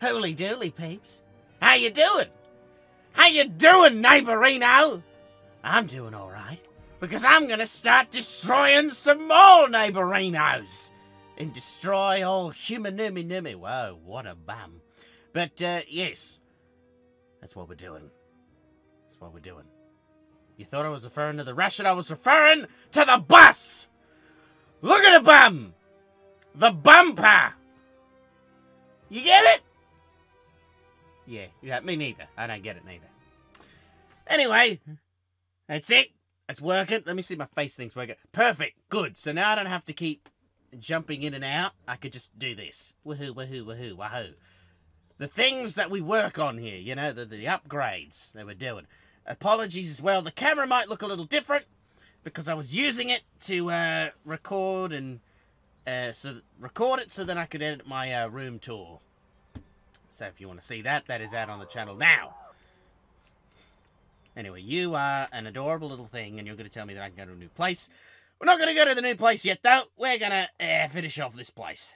Holy dooly, peeps. How you doing? How you doing, neighborino? I'm doing alright, because I'm gonna start destroying some more neighborinos. And destroy all humanumi-numi. Whoa, what a bum. But, yes. That's what we're doing. That's what we're doing. You thought I was referring to the ration? I was referring to the bus! Look at the bum! The bumper! You get it? Yeah, me neither. I don't get it neither. Anyway, that's it. It's working. Let me see my face thing's working. Perfect. Good. So now I don't have to keep jumping in and out. I could just do this. Woohoo, woohoo, woohoo, wahoo. The things that we work on here, you know, the upgrades that we're doing. Apologies as well. The camera might look a little different because I was using it to record and record it so then I could edit my room tour. So if you want to see that, that is out on the channel now. Anyway, you are an adorable little thing, and you're going to tell me that I can go to a new place. We're not going to go to the new place yet, though. We're going to finish off this place.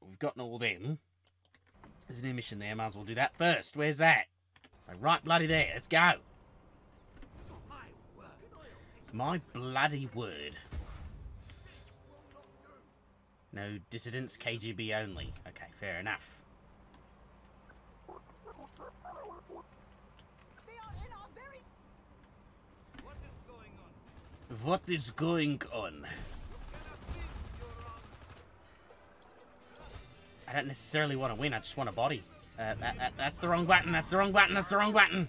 We've gotten all them. There's a new mission there. Might as well do that first. Where's that? So right bloody there. Let's go. My bloody word. No dissidents, KGB only. Okay, fair enough. What is going on? I don't necessarily want to win, I just want a body. That's the wrong button, that's the wrong button, that's the wrong button.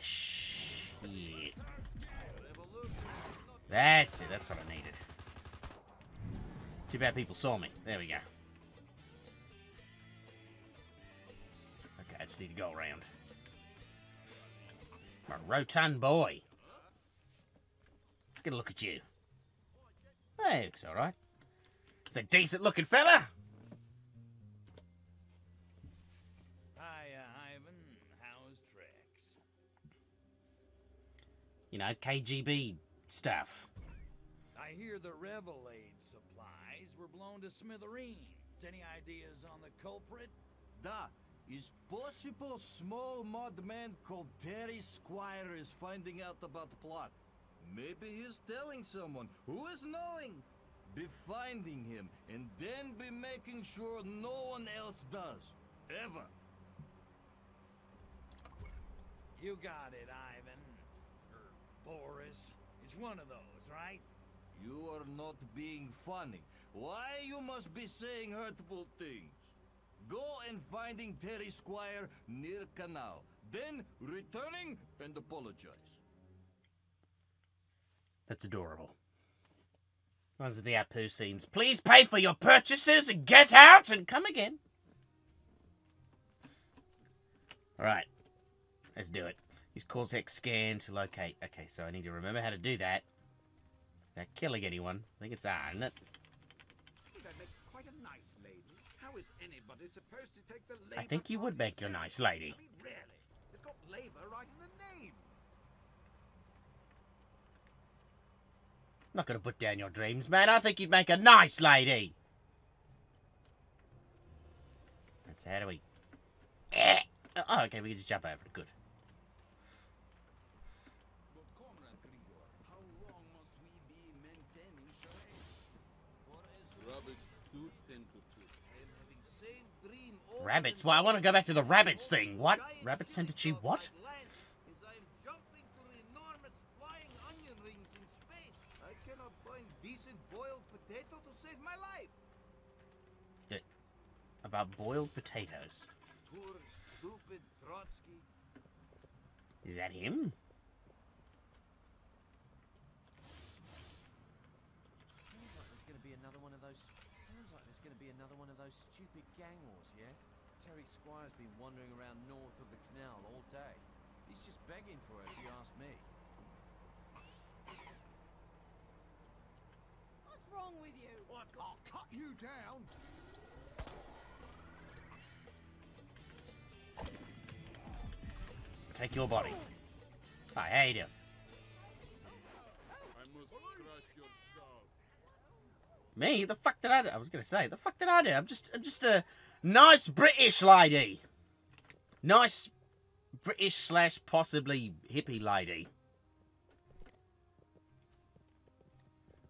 Shit. That's it, that's what I needed. Too bad people saw me. There we go. Okay, I just need to go around. A rotund boy. Let's get a look at you. Hey, looks alright. It's a decent looking fella. Hi, Ivan. How's tricks? You know, KGB stuff. I hear the Revelade supplies were blown to smithereens. Any ideas on the culprit? Da, is possible small mud man called Terry Squire is finding out about the plot. Maybe he's telling someone who is knowing. Be finding him and then be making sure no one else does. Ever. You got it, Ivan. Or Boris. It's one of those, right? You are not being funny. Why you must be saying hurtful things? Go and finding Terry Squire near canal. Then returning and apologize. That's adorable. Those are the Apu scenes. Please pay for your purchases and get out and come again. Alright. Let's do it. Use Cortex scan to locate. Okay, so I need to remember how to do that. Without killing anyone. I think it's R, isn't it? I'd make quite a nice lady. How is anybody supposed to take the labor? I think you would make a nice lady. I mean, really? It's got labor right in the name. I'm not going to put down your dreams, man. I think you'd make a nice lady. That's how do we... Oh, okay, we can just jump over it. Good. Rabbits? Well, I want to go back to the rabbits thing. What? Rabbits tend to chew what? About boiled potatoes. Poor, stupid Trotsky. Is that him? Sounds like there's going to be another one of those. Sounds like there's going to be another one of those stupid gang wars, yeah? Terry Squire's been wandering around north of the canal all day. He's just begging for it, if you ask me. What's wrong with you? I'll cut you down. Take your body. Hi, how you doing? I must crush your Me? The fuck did I do? I was going to say, the fuck did I do? I'm just a nice British lady. Nice British / possibly hippie lady.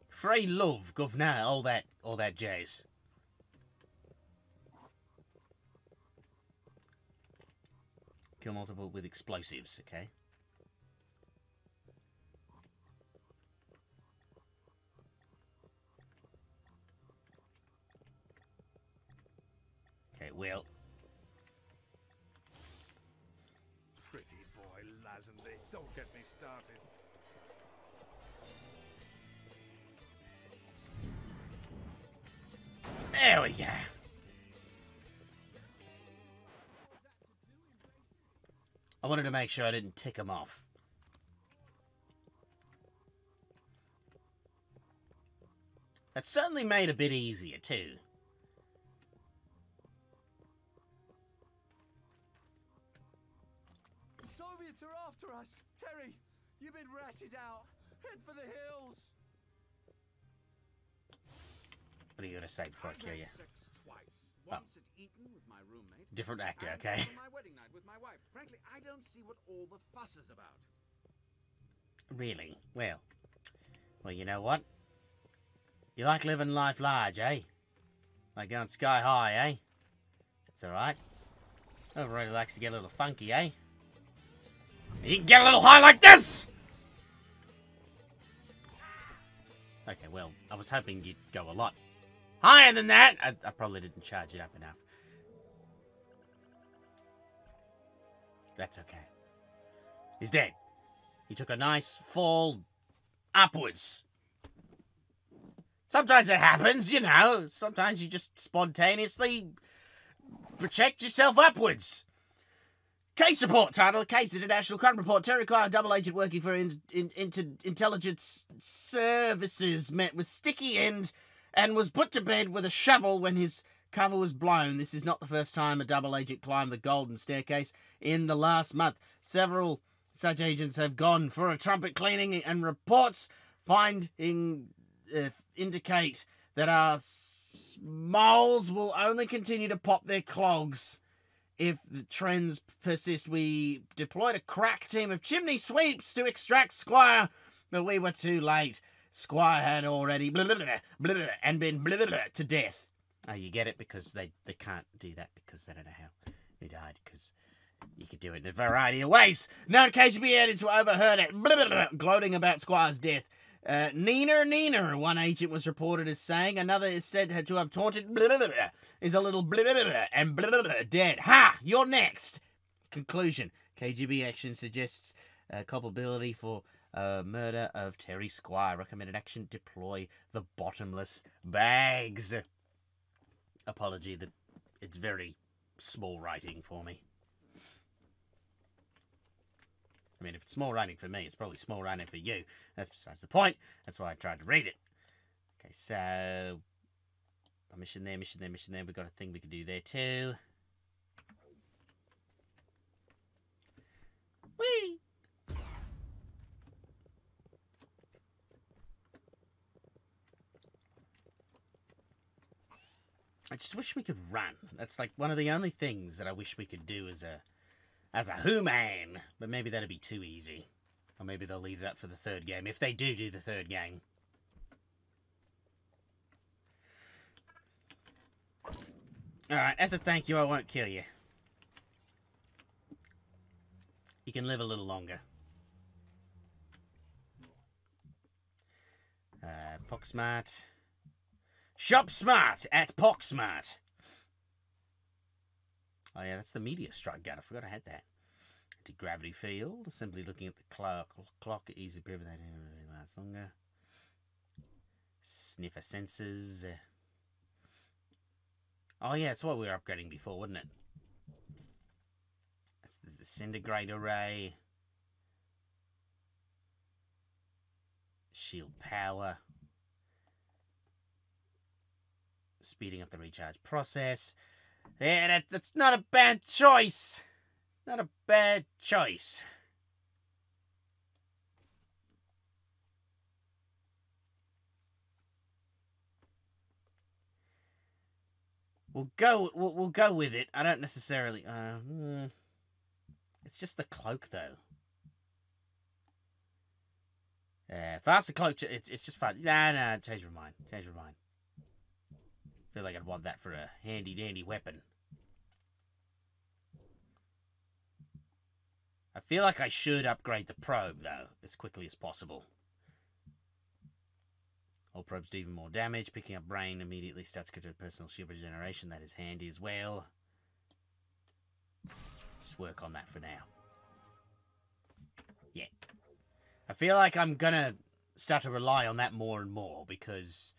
Free love, governor, all that jazz. Kill multiple with explosives, okay? Okay, well. Pretty boy, Lazenby. Don't get me started. There we go. I wanted to make sure I didn't tick him off. That certainly made it a bit easier, too. The Soviets are after us! Terry, you've been ratted out. Head for the hills! What are you going to say before I kill you? Sex twice. Once at Eton with my roommate. Different actor, and okay. on my wedding night with my wife. Frankly, I don't see what all the fuss is about. Really? Well, you know what? You like living life large, eh? Like going sky high, eh? It's alright. Everybody likes to get a little funky, eh? You can get a little high like this! Okay, well, I was hoping you'd go a lot higher than that. I probably didn't charge it up enough. That's okay. He's dead. He took a nice fall upwards. Sometimes it happens, you know. Sometimes you just spontaneously project yourself upwards. Case report title: Case International Crime Report. Terry Quire, double agent working for intelligence services, met with sticky end and was put to bed with a shovel when his cover was blown. This is not the first time a double agent climbed the golden staircase in the last month. Several such agents have gone for a trumpet cleaning, and reports indicate that our moles will only continue to pop their clogs if the trends persist. We deployed a crack team of chimney sweeps to extract Squire, but we were too late. Squire had already and been to death. Oh, you get it? Because they can't do that because they don't know how he died, because you could do it in a variety of ways. Known KGB editors were overheard at gloating about Squire's death. Neener, one agent was reported as saying. Another is said to have taunted is a little and dead. Ha! You're next. Conclusion. KGB action suggests culpability for murder of Terry Squire. Recommended action: deploy the bottomless bags. Apology that it's very small writing for me. I mean, if it's small writing for me, it's probably small writing for you. That's besides the point. That's why I tried to read it. Okay, so a mission there. We've got a thing we can do there too. Whee! I just wish we could run. That's like one of the only things that I wish we could do as a human. But maybe that'd be too easy. Or maybe they'll leave that for the third game, if they do the third game. Alright, as a thank you, I won't kill you. You can live a little longer. Poxmart. Shop Smart at Poxmart. Oh yeah, that's the media strike gun. I forgot I had that. Anti-gravity field. Simply looking at the clock. Easy to that lasts longer. Sniffer sensors. Oh yeah, that's what we were upgrading before, wasn't it? That's the disintegrate array. Shield power. Speeding up the recharge process. Yeah, that's not a bad choice. It's not a bad choice. We'll go with it. I don't necessarily... It's just the cloak, though. Faster cloak... It's just fun. Nah, change my mind. Change my mind. Feel like I'd want that for a handy-dandy weapon. I feel like I should upgrade the probe, though, as quickly as possible. All probes do even more damage. Picking up brain immediately starts to go to personal shield regeneration. That is handy as well. Just work on that for now. Yeah. I feel like I'm gonna start to rely on that more and more because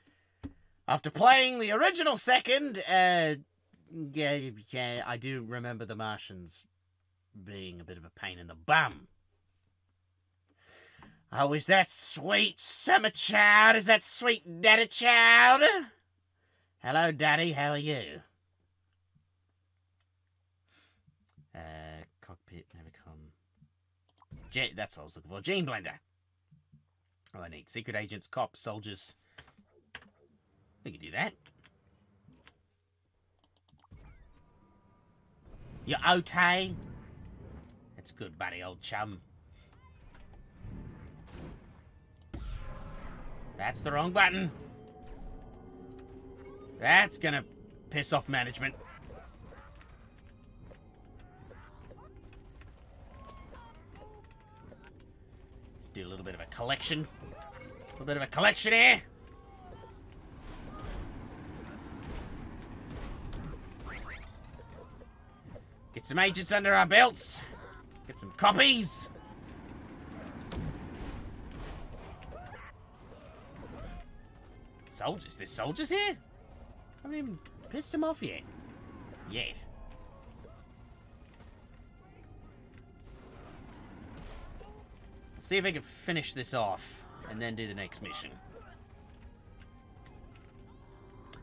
after playing the original second, yeah, I do remember the Martians being a bit of a pain in the bum. Oh, is that sweet summer child? Is that sweet daddy child? Hello, daddy. How are you? Cockpit, navicom. That's what I was looking for. Gene blender. Oh, I need secret agents, cops, soldiers. We can do that. You okay? That's good, buddy, old chum. That's the wrong button. That's gonna piss off management. Let's do a little bit of a collection. A little bit of a collection here. Get some agents under our belts. Get some copies. Soldiers? There's soldiers here? I haven't even pissed them off yet. See if I can finish this off and then do the next mission.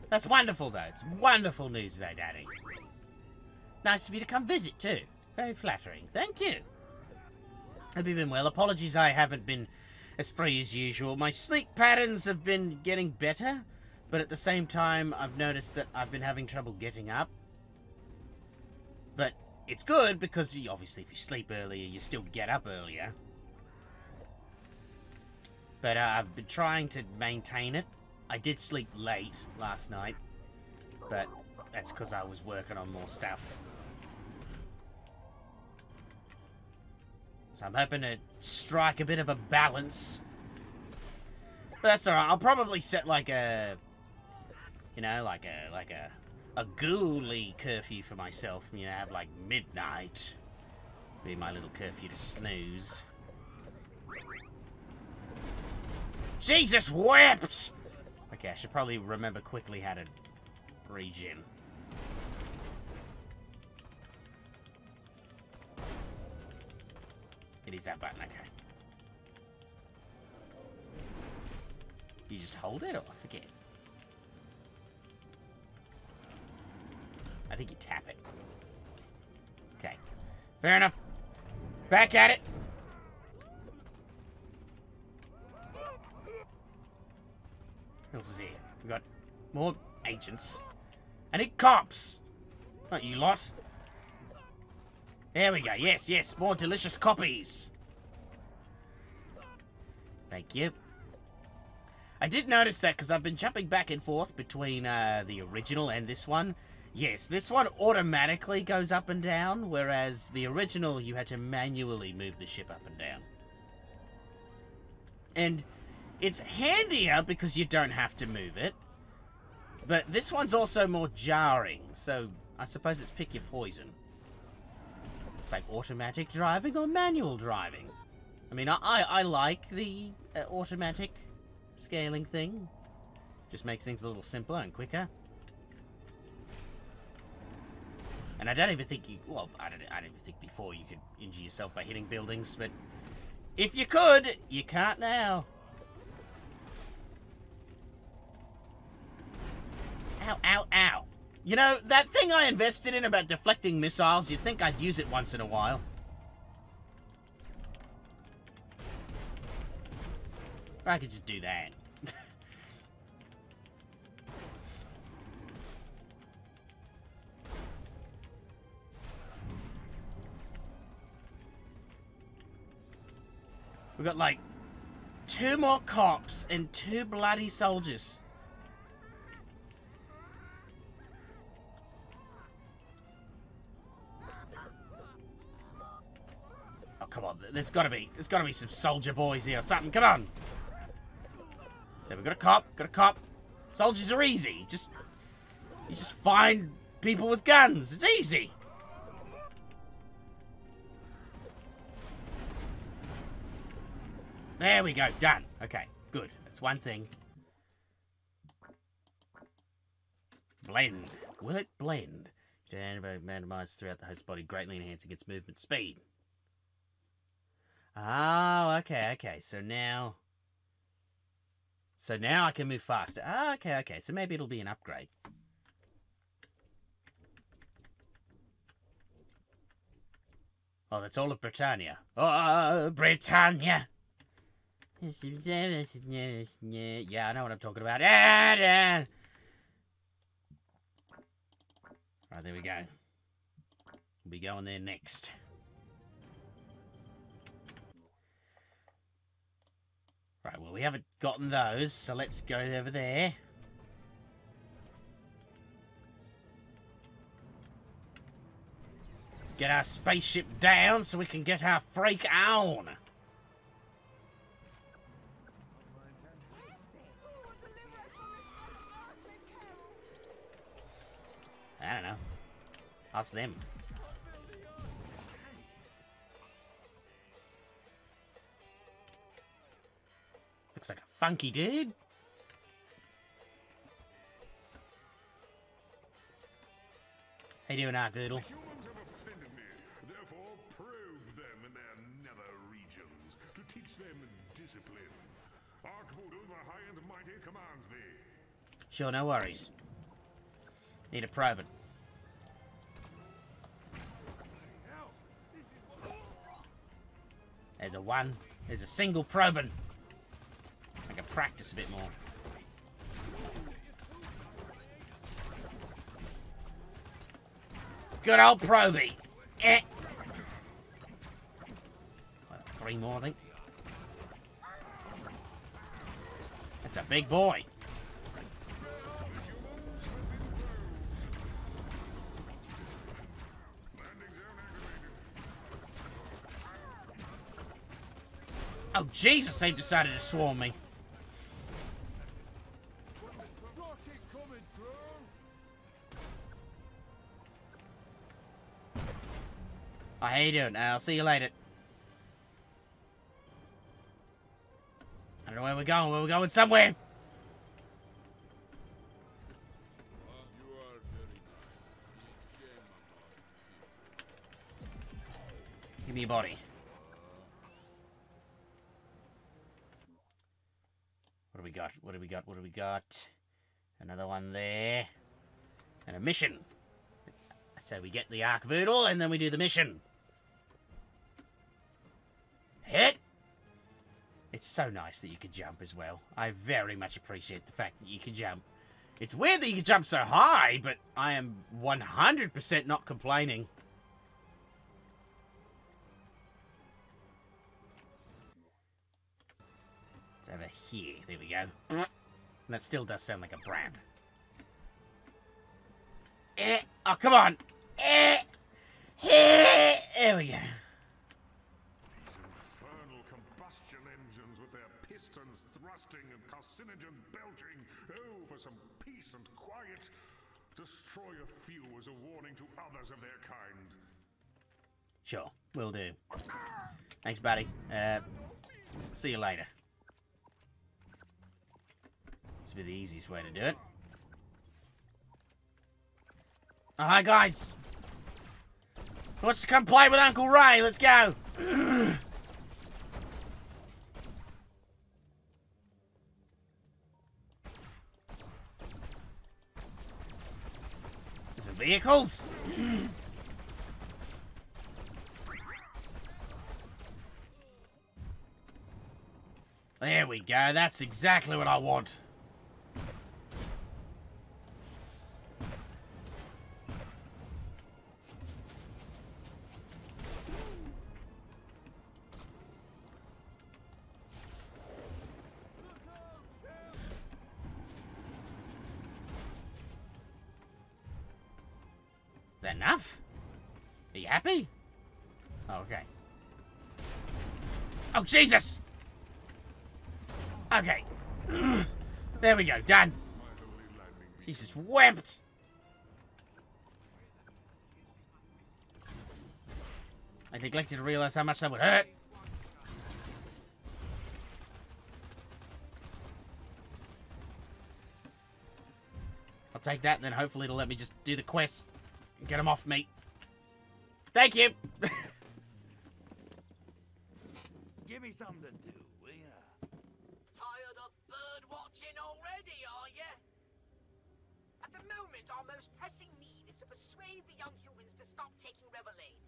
That's wonderful, though. It's wonderful news, though, Daddy. Nice of you to come visit, too. Very flattering. Thank you. Hope you've been well. Apologies I haven't been as free as usual. My sleep patterns have been getting better, but at the same time, I've noticed that I've been having trouble getting up. But it's good because, obviously, if you sleep earlier, you still get up earlier. But I've been trying to maintain it. I did sleep late last night, but that's because I was working on more stuff. So I'm hoping to strike a bit of a balance. But that's alright. I'll probably set like a, you know, like a ghouly curfew for myself. You know, have like midnight be my little curfew to snooze. Jesus wept! Okay, I should probably remember quickly how to regen. It is that button, okay. You just hold it, or I forget? I think you tap it. Okay. Fair enough. Back at it. What else is here? We got more agents. I need cops. Not you lot. There we go. Yes, yes. More delicious copies. Thank you. I did notice that because I've been jumping back and forth between the original and this one. Yes, this one automatically goes up and down, whereas the original you had to manually move the ship up and down. And it's handier because you don't have to move it. But this one's also more jarring, so I suppose it's pick your poison. It's like automatic driving or manual driving. I mean, I like the automatic scaling thing. Just makes things a little simpler and quicker. And I don't even think you... Well, I don't even think before you could injure yourself by hitting buildings, but if you could, you can't now. Ow, ow, ow. You know, that thing I invested in about deflecting missiles, you'd think I'd use it once in a while. Or I could just do that. We've got like 2 more cops and 2 bloody soldiers. Oh, come on. There's gotta be some soldier boys here or something. Come on. There, we got a cop. Soldiers are easy. You just find people with guns. It's easy. There we go. Done. Okay, good. That's one thing. Blend. Will it blend? Randomized throughout the host body, greatly enhancing its movement speed. Oh, okay. So now I can move faster. Ah, okay. So maybe it'll be an upgrade. Oh, that's all of Britannia. Oh, Britannia. Yeah, I know what I'm talking about. Right, there we go. We'll be going there next. Right, well, we haven't gotten those, so let's go over there. Get our spaceship down so we can get our freak on. I don't know. Ask them. Looks like a funky dude. How you doing, Argoodle? Humans have offended me, therefore probe them in their nether regions to teach them discipline. Argoodle, the high and mighty, commands thee. Sure, no worries. Need a probing. There's a one. There's a single probing. I can practice a bit more. Good old Proby. Eh. Well, 3 more, I think. That's a big boy. Oh, Jesus, they've decided to swarm me. Oh, how you doing? I'll see you later. I don't know where we're going. We're going somewhere. Give me your body. What do we got? What do we got? What do we got? Another one there. And a mission. So we get the Archvoodle and then we do the mission. Hit! It's so nice that you can jump as well. I very much appreciate the fact that you can jump. It's weird that you can jump so high, but I am 100% not complaining. It's over here. There we go. And that still does sound like a bram. Oh, come on. There we go. These infernal combustion engines with their pistons thrusting and carcinogen belching. Oh, for some peace and quiet. Destroy a few as a warning to others of their kind. Sure, will do. Thanks, buddy. See you later. This will be the easiest way to do it. Oh, hi, guys. Who wants to come play with Uncle Ray? Let's go. There's some vehicles. There we go. That's exactly what I want. that enough? Are you happy? Oh, okay. Oh, Jesus! Okay. There we go, done. Jesus wept! I neglected to realize how much that would hurt. I'll take that, and then hopefully it'll let me just do the quest and get them off me. Thank you! Give me something to do, will ya? Tired of bird watching already, are ya? At the moment, our most pressing need is to persuade the young humans to stop taking Revelade.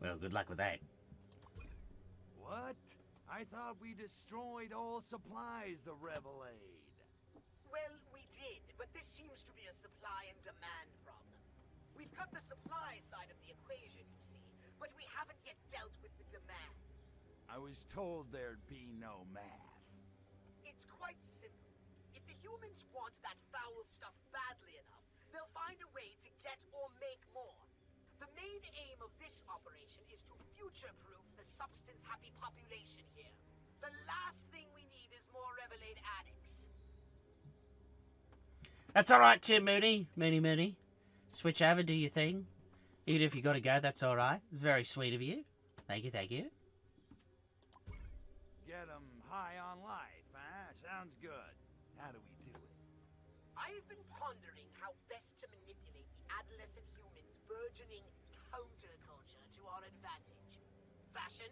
Well, good luck with that. What? I thought we destroyed all supplies of Revelade. Well, we did, but this seems to be a supply and demand problem. We've got the supply side of the equation, you see, but we haven't yet dealt with the demand. I was told there'd be no math. It's quite simple. If the humans want that foul stuff badly enough, they'll find a way to get or make more. The main aim of this operation is to future-proof the substance-happy population here. The last thing we need is more Revelade addicts. That's alright too, Mooney. Mooney. Switch over, do your thing. Even if you gotta go, that's alright. Very sweet of you. Thank you. Get 'em high on life, huh? Sounds good. How do we do it? I've been pondering how best to manipulate the adolescent humans' burgeoning counterculture to our advantage. Fashion?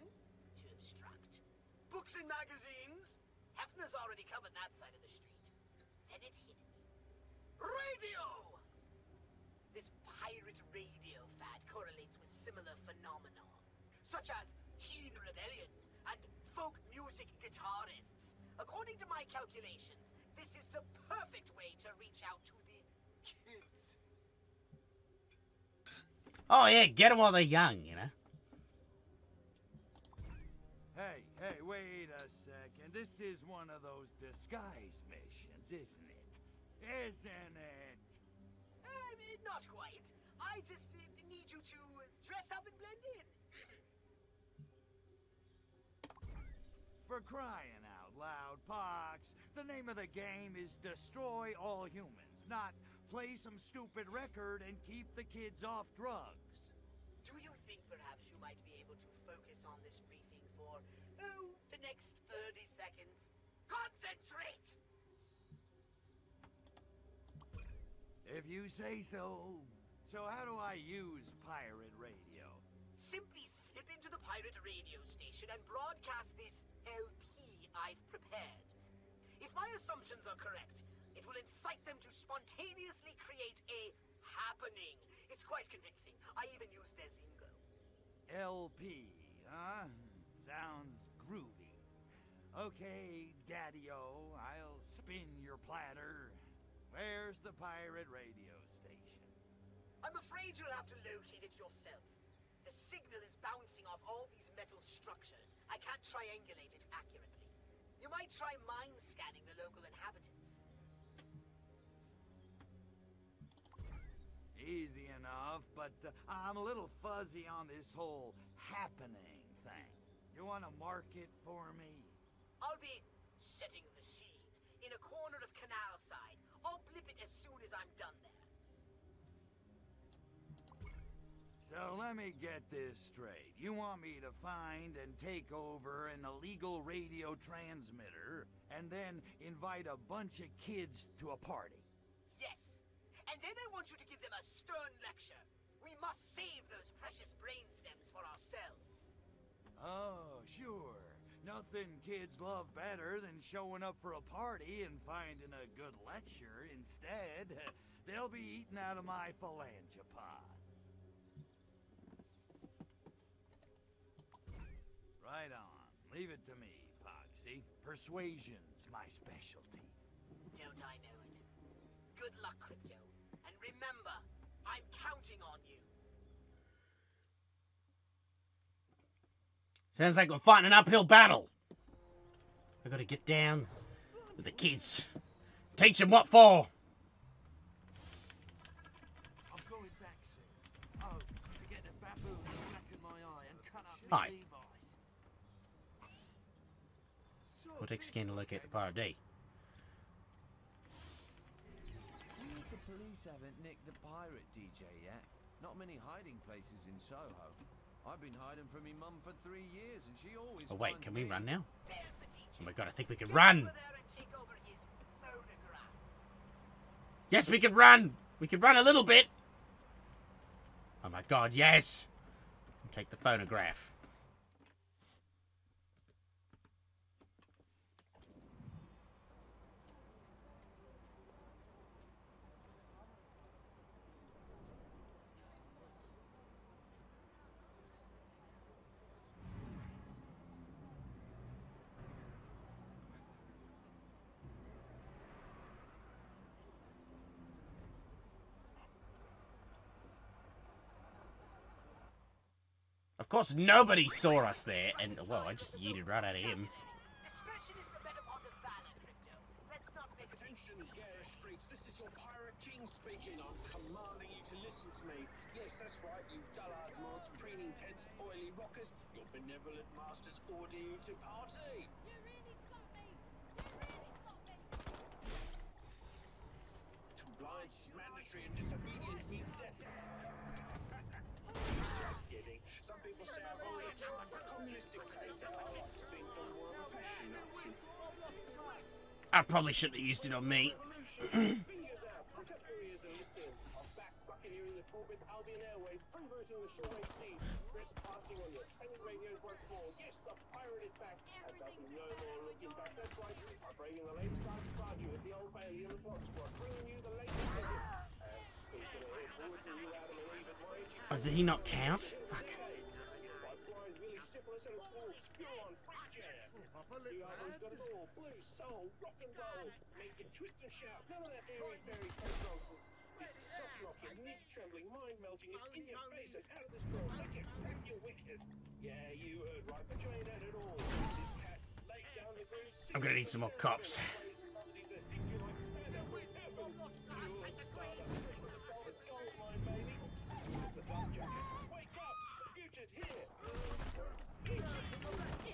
Too abstract. Books and magazines? Hefner's already covered that side of the street. Then it hit me. Radio! This pirate radio fad correlates with similar phenomena, such as teen rebellion and folk music guitarists. According to my calculations, this is the perfect way to reach out to the kids. Oh yeah, get them while they're young, you know. Hey, wait a second. This is one of those disguise missions, isn't it? Isn't it? Not quite. I just need you to dress up and blend in. For crying out loud, Pox, the name of the game is destroy all humans, not play some stupid record and keep the kids off drugs. Do you think perhaps you might be able to focus on this briefing for, the next 30 seconds? Concentrate! If you say so. So how do I use pirate radio? Simply slip into the pirate radio station and broadcast this LP I've prepared. If my assumptions are correct, it will incite them to spontaneously create a happening. It's quite convincing. I even use their lingo. LP, huh? Sounds groovy. Okay, Daddy-O, I'll spin your platter. Where's the pirate radio station? I'm afraid you'll have to locate it yourself. The signal is bouncing off all these metal structures. I can't triangulate it accurately. You might try mind scanning the local inhabitants. Easy enough, but I'm a little fuzzy on this whole happening thing. You want to mark it for me? I'll be setting the scene in a corner of Canal Side. I'll blip it as soon as I'm done there. So let me get this straight. You want me to find and take over an illegal radio transmitter and then invite a bunch of kids to a party? Yes. And then I want you to give them a stern lecture. We must save those precious brain stems for ourselves. Oh, sure. Nothing kids love better than showing up for a party and finding a good lecture instead. They'll be eating out of my phalangopods. Right on. Leave it to me, Poxy. Persuasion's my specialty. Don't I know it? Good luck, Crypto. And remember, I'm counting on you. Sounds like we're fighting an uphill battle. I gotta get down with the kids. Teach them what for. Hi. Cortex scan to locate the pirate D. The police haven't nicked the pirate DJ yet. Not many hiding places in Soho. I've been hiding from me mum for 3 years, and she always. Oh wait, finds can we me. run now? There's the teacher. Oh my god, I think we can Get run! over there and take over his phonograph. Yes, we can run! We can run a little bit! Oh my god, yes! Take the phonograph. Of course, nobody saw us there, and, well, I just yeeted right out of him. Discretion is the better part of valor, Crypto. Let's not make a big Attention, scene. Gare Streets. This is your pirate king speaking. I'm commanding you to listen to me. Yes, that's right, you dullard mods, preening tents, oily rockers. Your benevolent masters order you to party. You really got me! You really got me! Compliance is mandatory and disobedience means death. Just kidding. Some people say I've only a communist dictator. I like to think I'm more of a fashion Nazi. I probably shouldn't have used it on me. Fingers out, put up your ears and listen. I'm back buccaneering the Reprobed Albion Airways, converting the shortwave seas. Press passing on your tenant radios once more. Yes, the pirate is back. And doesn't no more looking back. That's right. I'm bringing the latest time to party with the Old Bailey and the Fox Squad, bringing you the latest ticket. And speaking of it, wouldn't you Adam and Eve at my age? Oh, did he not count? Fuck. My blind Willie Syphilis and its wolves, pure on freak jam. You albums got it all, blues, soul, rock and roll. Make it twist and shout, none of that airy fairy tale nonsense. This is soft rocking, knee trembling, mind melting, it's in your face and out of this world. Make it crack your wicked. Yeah, you heard right, but you ain't had it all. This cat laid down the groove. I'm gonna need some more cops.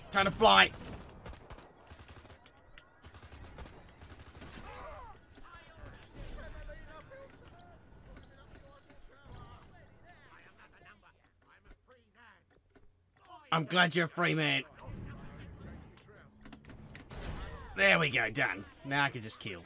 Time to fly. I'm glad you're a free man. There we go, done. Now I can just kill.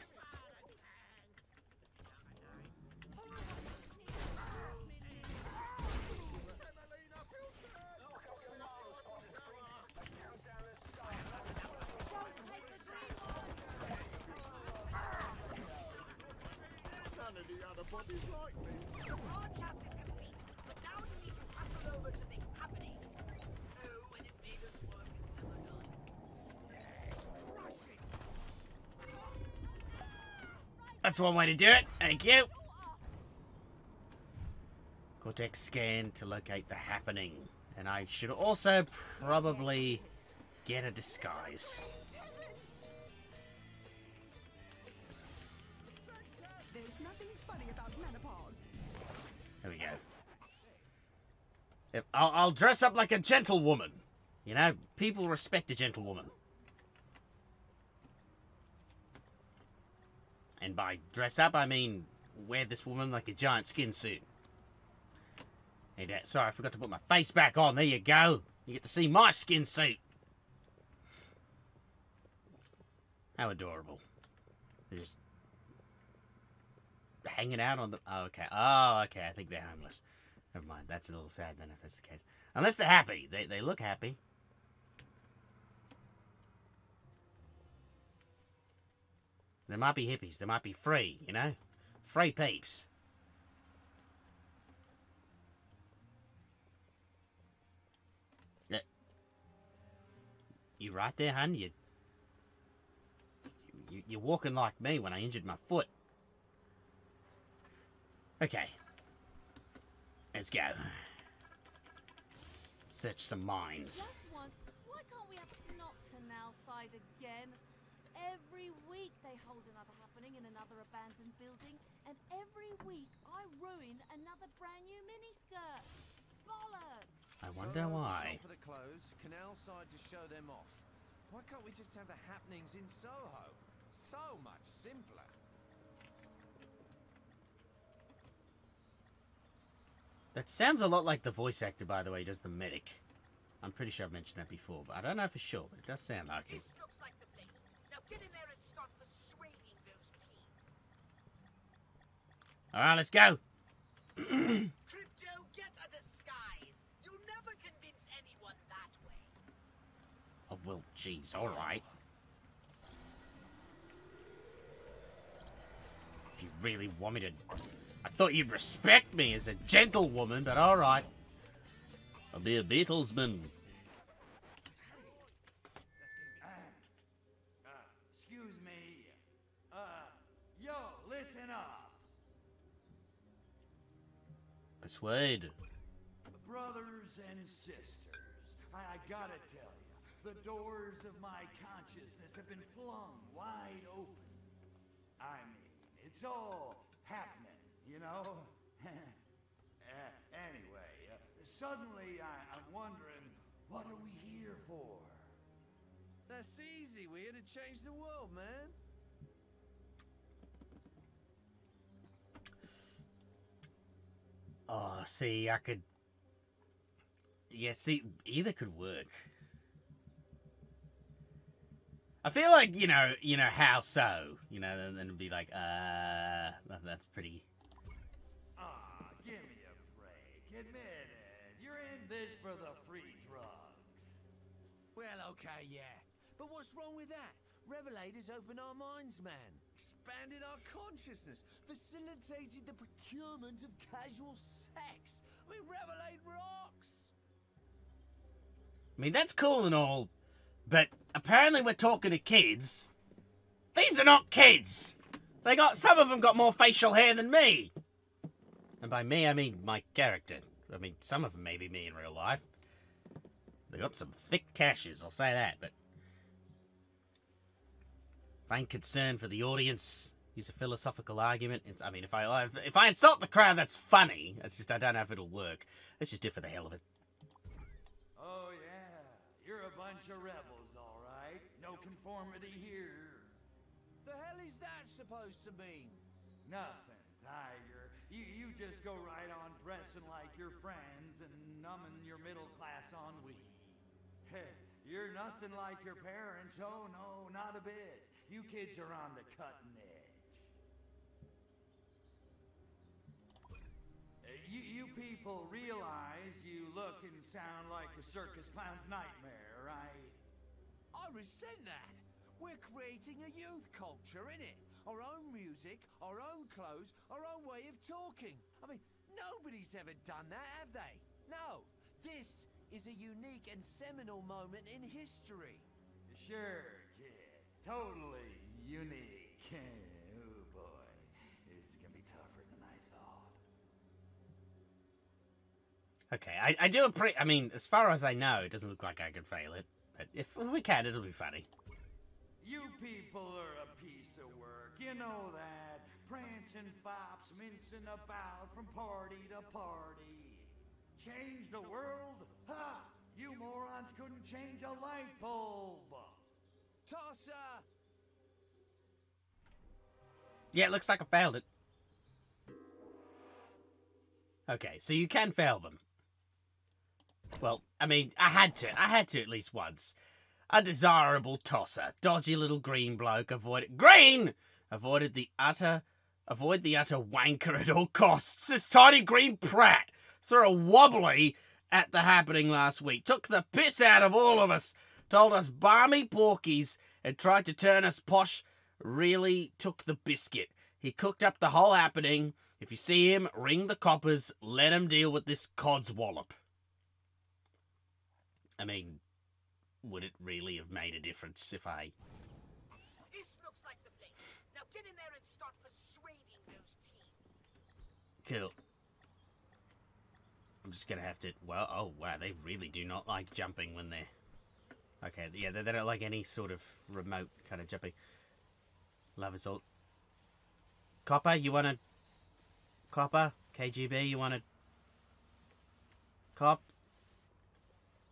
The broadcast is complete, but now you need to hustle over to the happening. Oh, and it made us work is never done. That's one way to do it. Thank you. Cortex scan to locate the happening. And I should also probably get a disguise. There's nothing funny about menopause. There we go. Yep, I'll dress up like a gentlewoman. You know, people respect a gentlewoman. And by dress up, I mean wear this woman like a giant skin suit. And sorry, I forgot to put my face back on. There you go. You get to see my skin suit. How adorable. They're just hanging out on the... Oh, okay. Oh, okay. I think they're homeless. Never mind. That's a little sad then if that's the case. Unless they're happy. They look happy. They might be hippies. They might be free, you know? Free peeps. You right there, hun? You're walking like me when I injured my foot. Okay. Let's go. Search some mines. Just once, why can't we have not Canal Side again? Every week they hold another happening in another abandoned building, and every week I ruin another brand new miniskirt. Bollocks! I wonder why. For the clothes, canal side to show them off. Why can't we just have the happenings in Soho? So much simpler. That sounds a lot like the voice actor, by the way, does the medic. I'm pretty sure I've mentioned that before, but I don't know for sure, but it does sound like it. This looks like the place. Now get in there and start persuading those teens. Alright, let's go. Crypto, get a disguise. You'll never convince anyone that way. Oh, well, jeez, alright. If you really want me to... I thought you'd respect me as a gentlewoman, but alright. I'll be a Beatlesman. Excuse me. Yo, listen up. Persuade. Brothers and sisters, I gotta tell you, the doors of my consciousness have been flung wide open. I mean, it's all happening, you know? Anyway, suddenly I'm wondering, what are we here for? That's easy. We're here to change the world, man. Oh, see, I could... Yeah, see, either could work. I feel like, you know, how so? You know, then it'd be like, that's pretty... Give me a break. Admit it. You're in this for the free drugs. Well, okay, yeah. But what's wrong with that? Revelators opened our minds, man. Expanded our consciousness. Facilitated the procurement of casual sex. I mean, Revelate rocks. I mean, that's cool and all, but apparently we're talking to kids. These are not kids! Some of them got more facial hair than me! And by me, I mean my character. I mean, some of them may be me in real life. They got some thick tashes, I'll say that, but... If I ain't concerned for the audience, use a philosophical argument. I mean, if I insult the crowd, that's funny. It's just I don't know if it'll work. Let's just do it for the hell of it. Oh, yeah. You're a bunch of rebels, all right. No conformity here. The hell is that supposed to mean? Nothing, Tiger. You just go right on dressing like your friends and numbing your middle class ennui. You're nothing like your parents. Oh, no, not a bit. You kids are on the cutting edge. You people realize you look and sound like a circus clown's nightmare, right? I resent that. We're creating a youth culture, innit? Our own music, our own clothes, our own way of talking. I mean, nobody's ever done that, have they? No. This is a unique and seminal moment in history. Sure, kid. Totally unique. Oh, boy. This is gonna be tougher than I thought. Okay, I do I mean, as far as I know, it doesn't look like I could fail it. But if we can, it'll be funny. You people are a piece of work, you know that. Prancing fops, mincing about from party to party. Change the world? Ha! You morons couldn't change a light bulb. Tosser! Yeah, it looks like I failed it. Okay, so you can fail them. Well, I mean, I had to at least once. A desirable tosser, dodgy little green bloke, avoid the utter wanker at all costs. This tiny green prat threw a wobbly at the happening last week, took the piss out of all of us, told us balmy porkies, and tried to turn us posh. Really took the biscuit. He cooked up the whole happening. If you see him, ring the coppers, let him deal with this cod's wallop. I mean, would it really have made a difference if I... This looks like the place. Now get in there and start persuading those teens. Cool. I'm just gonna have to... Well, oh, wow, they really do not like jumping when they're... Okay, yeah, they don't like any sort of remote kind of jumping. Love is all... Copper, you wanna... Copper? KGB, you wanna... Cop?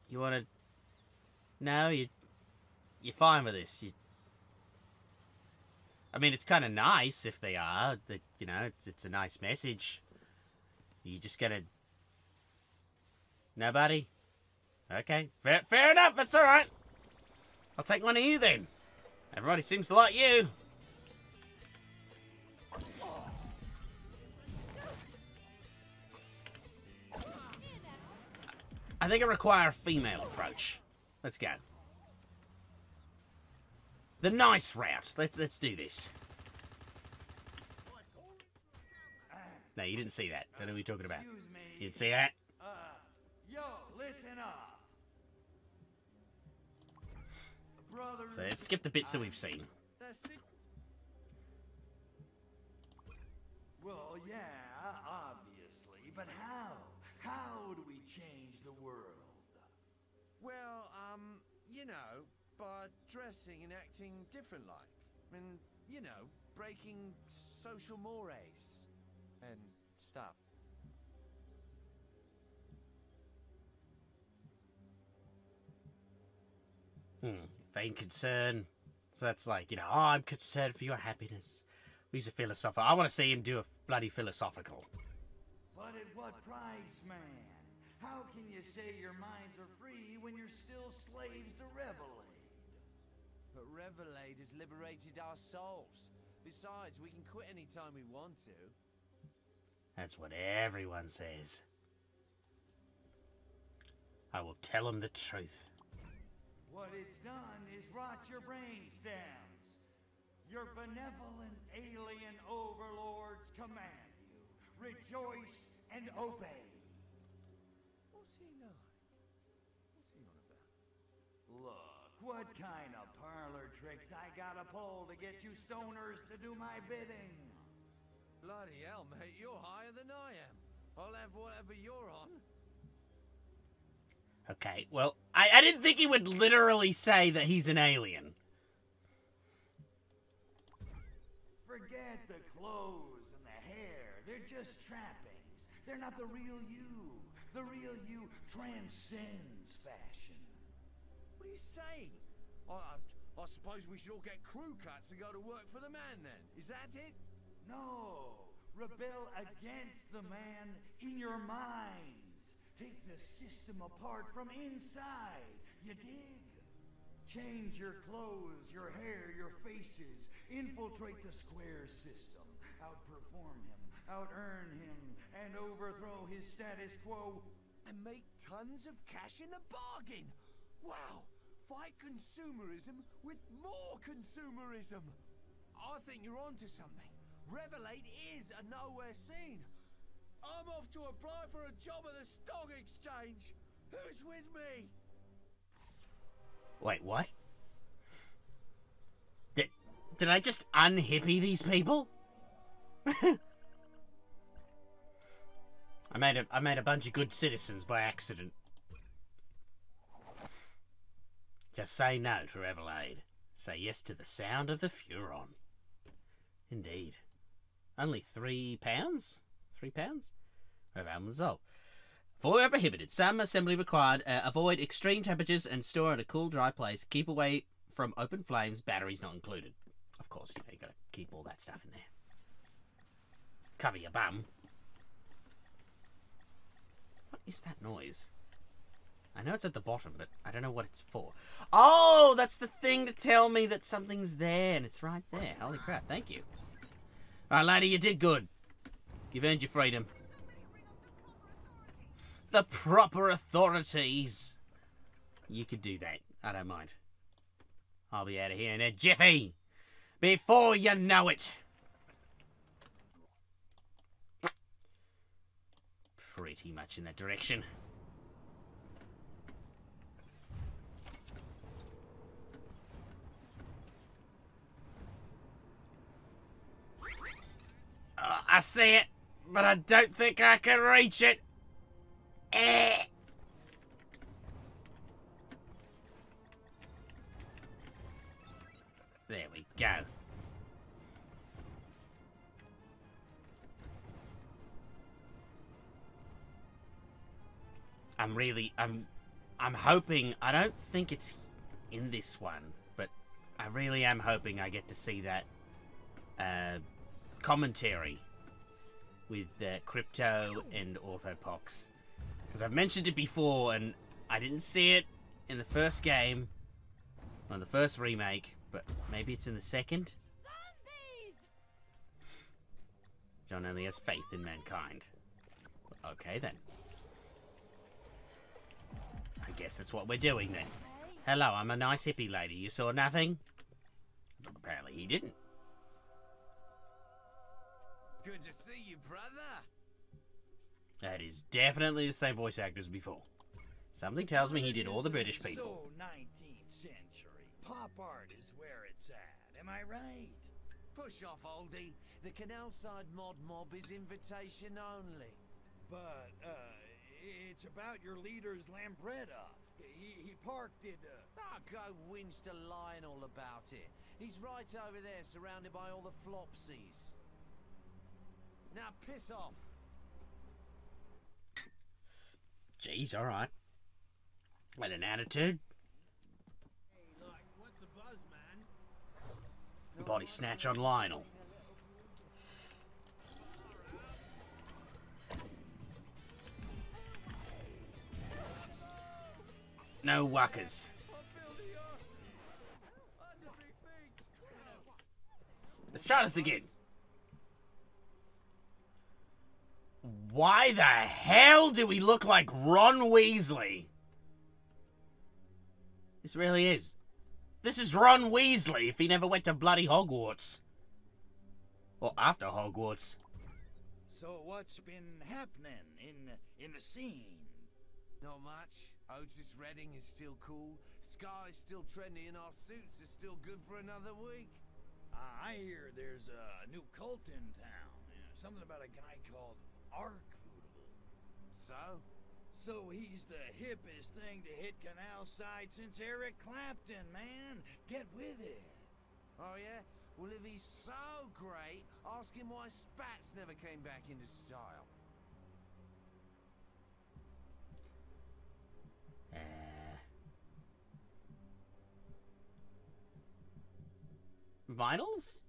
You want to... No, you're fine with this. I mean, it's kind of nice if they are. That, you know, it's a nice message. You just gotta... Nobody? Okay. Fair enough. That's all right. I'll take one of you then. Everybody seems to like you. I think I require a female approach. Let's go. The nice route. Let's do this. No, you didn't see that. Don't know what you're talking about. Excuse me. You didn't see that? Yo, listen up. Brother. So let's skip the bits that we've seen. Well, yeah, obviously, but how? How do we change the world? Well, you know, by dressing and acting different like. And, you know, breaking social mores and stuff. Vain concern. So that's like, you know, oh, I'm concerned for your happiness. He's a philosopher. I want to see him do a bloody philosophical. But at what price, man? How can you say your minds are free when you're still slaves to Revelade? But Revelade has liberated our souls. Besides, we can quit any time we want to. That's what everyone says. I will tell them the truth. What it's done is rot your brain stems. Your benevolent alien overlords command you. Rejoice and obey. What's he on? What's he on about? Look, what kind of parlor tricks I gotta pull to get you stoners to do my bidding? Bloody hell, mate, you're higher than I am. I'll have whatever you're on. Okay, well, I didn't think he would literally say that he's an alien. Forget the clothes and the hair. They're just trappings. They're not the real you. The real you transcends fashion. What are you saying? I suppose we should all get crew cuts and go to work for the man then. Is that it? No. Rebel against the man in your minds. Take the system apart from inside. You dig? Change your clothes, your hair, your faces. Infiltrate the square system. Outperform him, out-earn him, and overthrow his status quo. And make tons of cash in the bargain. Wow. Fight consumerism with more consumerism. I think you're onto something. Revelate is a nowhere scene. I'm off to apply for a job at the stock exchange. Who's with me? Wait, what? Did I just unhippie these people? I made a bunch of good citizens by accident. Just say no to Revelade. Say yes to the sound of the Furon. Indeed. Only £3? £3? Resolve. Avoid prohibited. Some assembly required. Avoid extreme temperatures and store in a cool, dry place. Keep away from open flames. Batteries not included. Of course, you know, you gotta keep all that stuff in there. Cover your bum. What is that noise? I know it's at the bottom, but I don't know what it's for. Oh, that's the thing to tell me that something's there, and it's right there. Holy crap, thank you. Alright, lady, you did good. You've earned your freedom. The proper authorities. You could do that. I don't mind. I'll be out of here in a jiffy. Before you know it. Pretty much in that direction. I see it, but I don't think I can reach it. There we go. I'm I'm hoping, I don't think it's in this one, but I really am hoping I get to see that commentary with Crypto and Orthopox. Because I've mentioned it before, and I didn't see it in the first game, or the first remake, but maybe it's in the second? John only has faith in mankind. Okay, then. I guess that's what we're doing, then. Hello, I'm a nice hippie lady. You saw nothing? Apparently he didn't. Good to see you, brother. That is definitely the same voice actor as before. Something tells me he did all the British people. So 19th century. Pop art is where it's at. Am I right? Push off, oldie. The canal side mod mob is invitation only. But, it's about your leader's Lambretta. He parked it, Ah, go whinge to Lionel about it. He's right over there, surrounded by all the flopsies. Now piss off. Jeez, alright. What an attitude. Hey, look, what's the buzz, man? Body snatch on Lionel. No wuckers. Let's try this again. Why the hell do we look like Ron Weasley? This really is. This is Ron Weasley if he never went to bloody Hogwarts. Or after Hogwarts. So what's been happening in the scene? Not much. Otis Redding is still cool. Sky's still trendy, and our suits are still good for another week. I hear there's a new cult in town. Something about a guy called Arcvoodle. So he's the hippest thing to hit Canal Side since Eric Clapton, man. Get with it. Oh yeah? Well, if he's so great, ask him why Spats never came back into style. Vitals?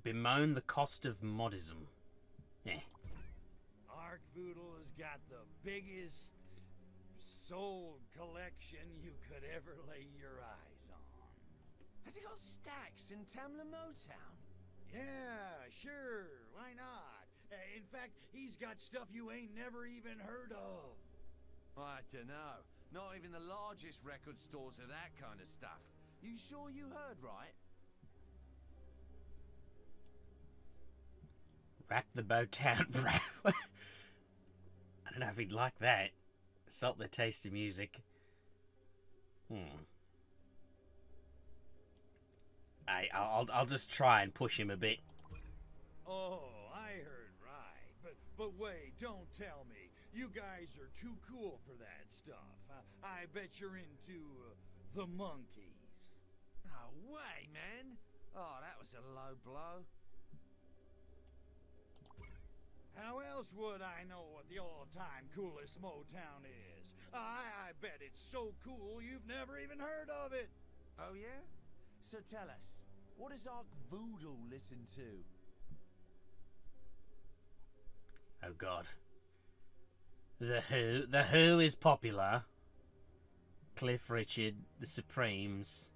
Bemoan the cost of modism. Yeah. Arcvoodle has got the biggest soul collection you could ever lay your eyes on. Has he got stacks in Tamla Motown? Yeah, sure, why not? In fact, he's got stuff you ain't never even heard of. I dunno. Not even the largest record stores are that kind of stuff. You sure you heard right? Rap the Motown rap. I don't know if he'd like that. Salt the taste of music. I'll just try and push him a bit. Oh, I heard right. But wait, don't tell me. You guys are too cool for that stuff. I bet you're into the monkeys. No way, man. Oh, that was a low blow. How else would I know what the all-time coolest Motown is? I bet it's so cool you've never even heard of it. Oh yeah? So tell us, what does Arcvoodle listen to? Oh God. The Who. The Who is popular. Cliff Richard, the Supremes.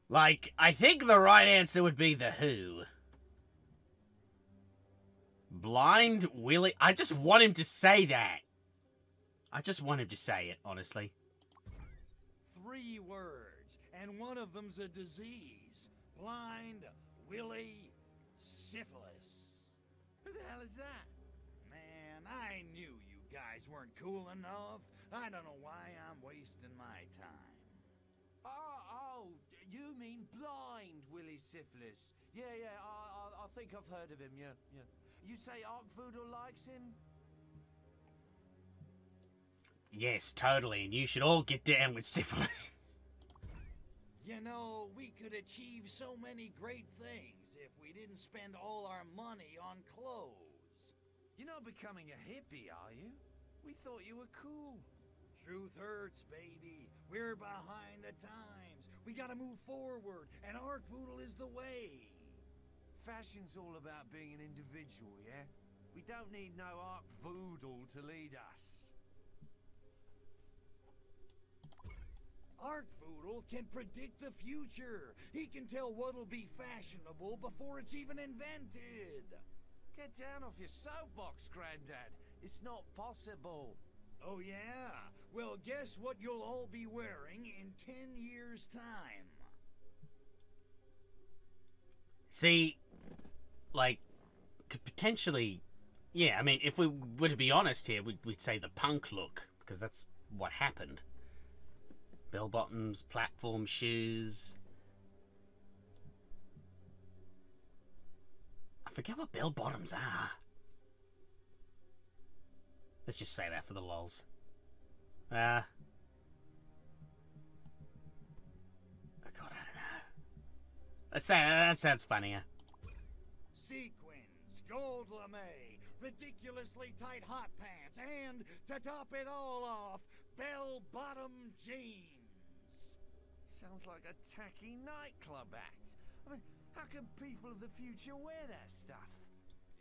Like, I think the right answer would be The Who. Blind Willie. I just want him to say that. I just want him to say it, honestly. 3 words, and one of them's a disease. Blind Willie Syphilis. Who the hell is that? Man, I knew you guys weren't cool enough. I don't know why I'm wasting my time. Oh, you mean Blind Willie Syphilis. Yeah, I think I've heard of him, yeah. You say Arcvoodle likes him? Yes, totally, and you should all get down with syphilis. You know, we could achieve so many great things if we didn't spend all our money on clothes. You're not becoming a hippie, are you? We thought you were cool. Truth hurts, baby. We're behind the times. We gotta move forward, and art voodoo is the way. Fashion's all about being an individual, yeah? We don't need no art voodoo to lead us. Art voodoo can predict the future. He can tell what'll be fashionable before it's even invented. Get down off your soapbox, Granddad. It's not possible. Oh yeah? Well, guess what you'll all be wearing in 10 years' time? See, like, could potentially, yeah, I mean, if we were to be honest here, we'd say the punk look, because that's what happened. Bell-bottoms, platform shoes. I forget what bell-bottoms are. Let's just say that for the lols. Oh God, I don't know. Let's say that sounds funnier. Sequins, gold lame, ridiculously tight hot pants, and to top it all off, bell-bottom jeans. Sounds like a tacky nightclub act. I mean, how can people of the future wear that stuff?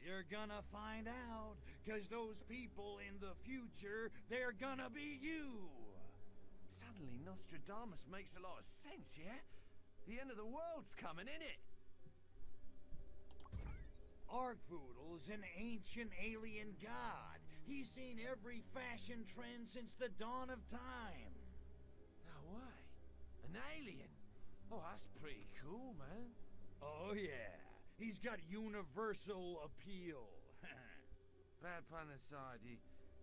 You're gonna find out, 'cause those people in the future, they're gonna be you. Suddenly, Nostradamus makes a lot of sense, yeah? The end of the world's coming, innit? Arkvoodle's an ancient alien god. He's seen every fashion trend since the dawn of time. No way. An alien? Oh, that's pretty cool, man. Oh yeah, he's got universal appeal. Bad pun aside,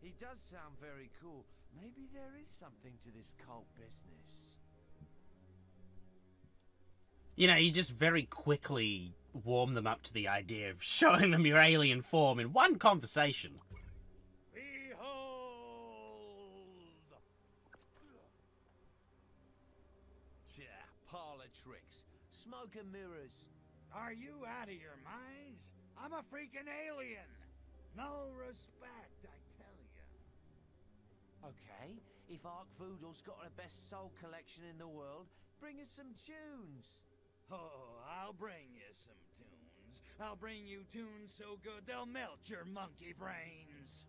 he does sound very cool. Maybe there is something to this cult business. You know, you just very quickly warm them up to the idea of showing them your alien form in one conversation. Behold! Yeah, parlor tricks. Smoke and mirrors. Are you out of your minds? I'm a freaking alien! No respect, I tell you. Okay, if Arkvoodle's got the best soul collection in the world, bring us some tunes. Oh, I'll bring you some tunes. I'll bring you tunes so good they'll melt your monkey brains.